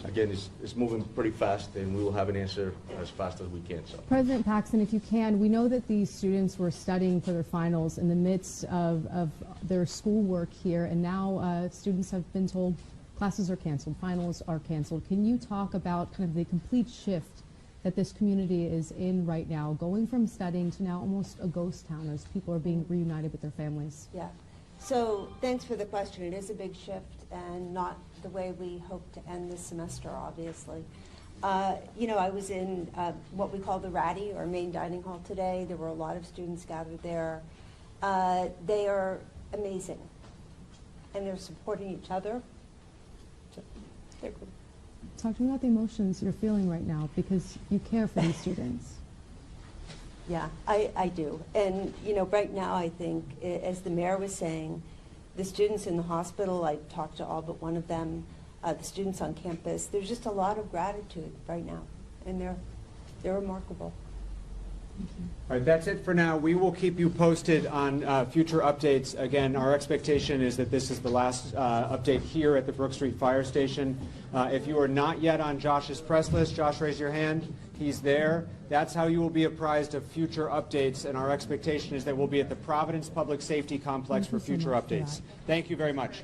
Again, it's moving pretty fast, and we will have an answer as fast as we can. So. President Paxson, if you can, we know that these students were studying for their finals in the midst of their schoolwork here, and now students have been told classes are canceled, finals are canceled. Can you talk about kind of the complete shift that this community is in right now, going from studying to now almost a ghost town as people are being reunited with their families? Yeah. So thanks for the question. It is a big shift and not the way we hope to end this semester, obviously. You know, I was in what we call the Ratty, or main dining hall today. There were a lot of students gathered there. They are amazing, and they're supporting each other. So they're good. Talk to me about the emotions you're feeling right now, because you care for these students. Yeah, I do. And, you know, right now I think, as the mayor was saying, the students in the hospital, I talked to all but one of them, the students on campus, there's just a lot of gratitude right now, and they're remarkable. All right, that's it for now. We will keep you posted on future updates. Again, our expectation is that this is the last update here at the Brook Street Fire Station. If you are not yet on Josh's press list, Josh, raise your hand. He's there. That's how you will be apprised of future updates, and our expectation is that we'll be at the Providence Public Safety Complex for future updates. Thank you very much.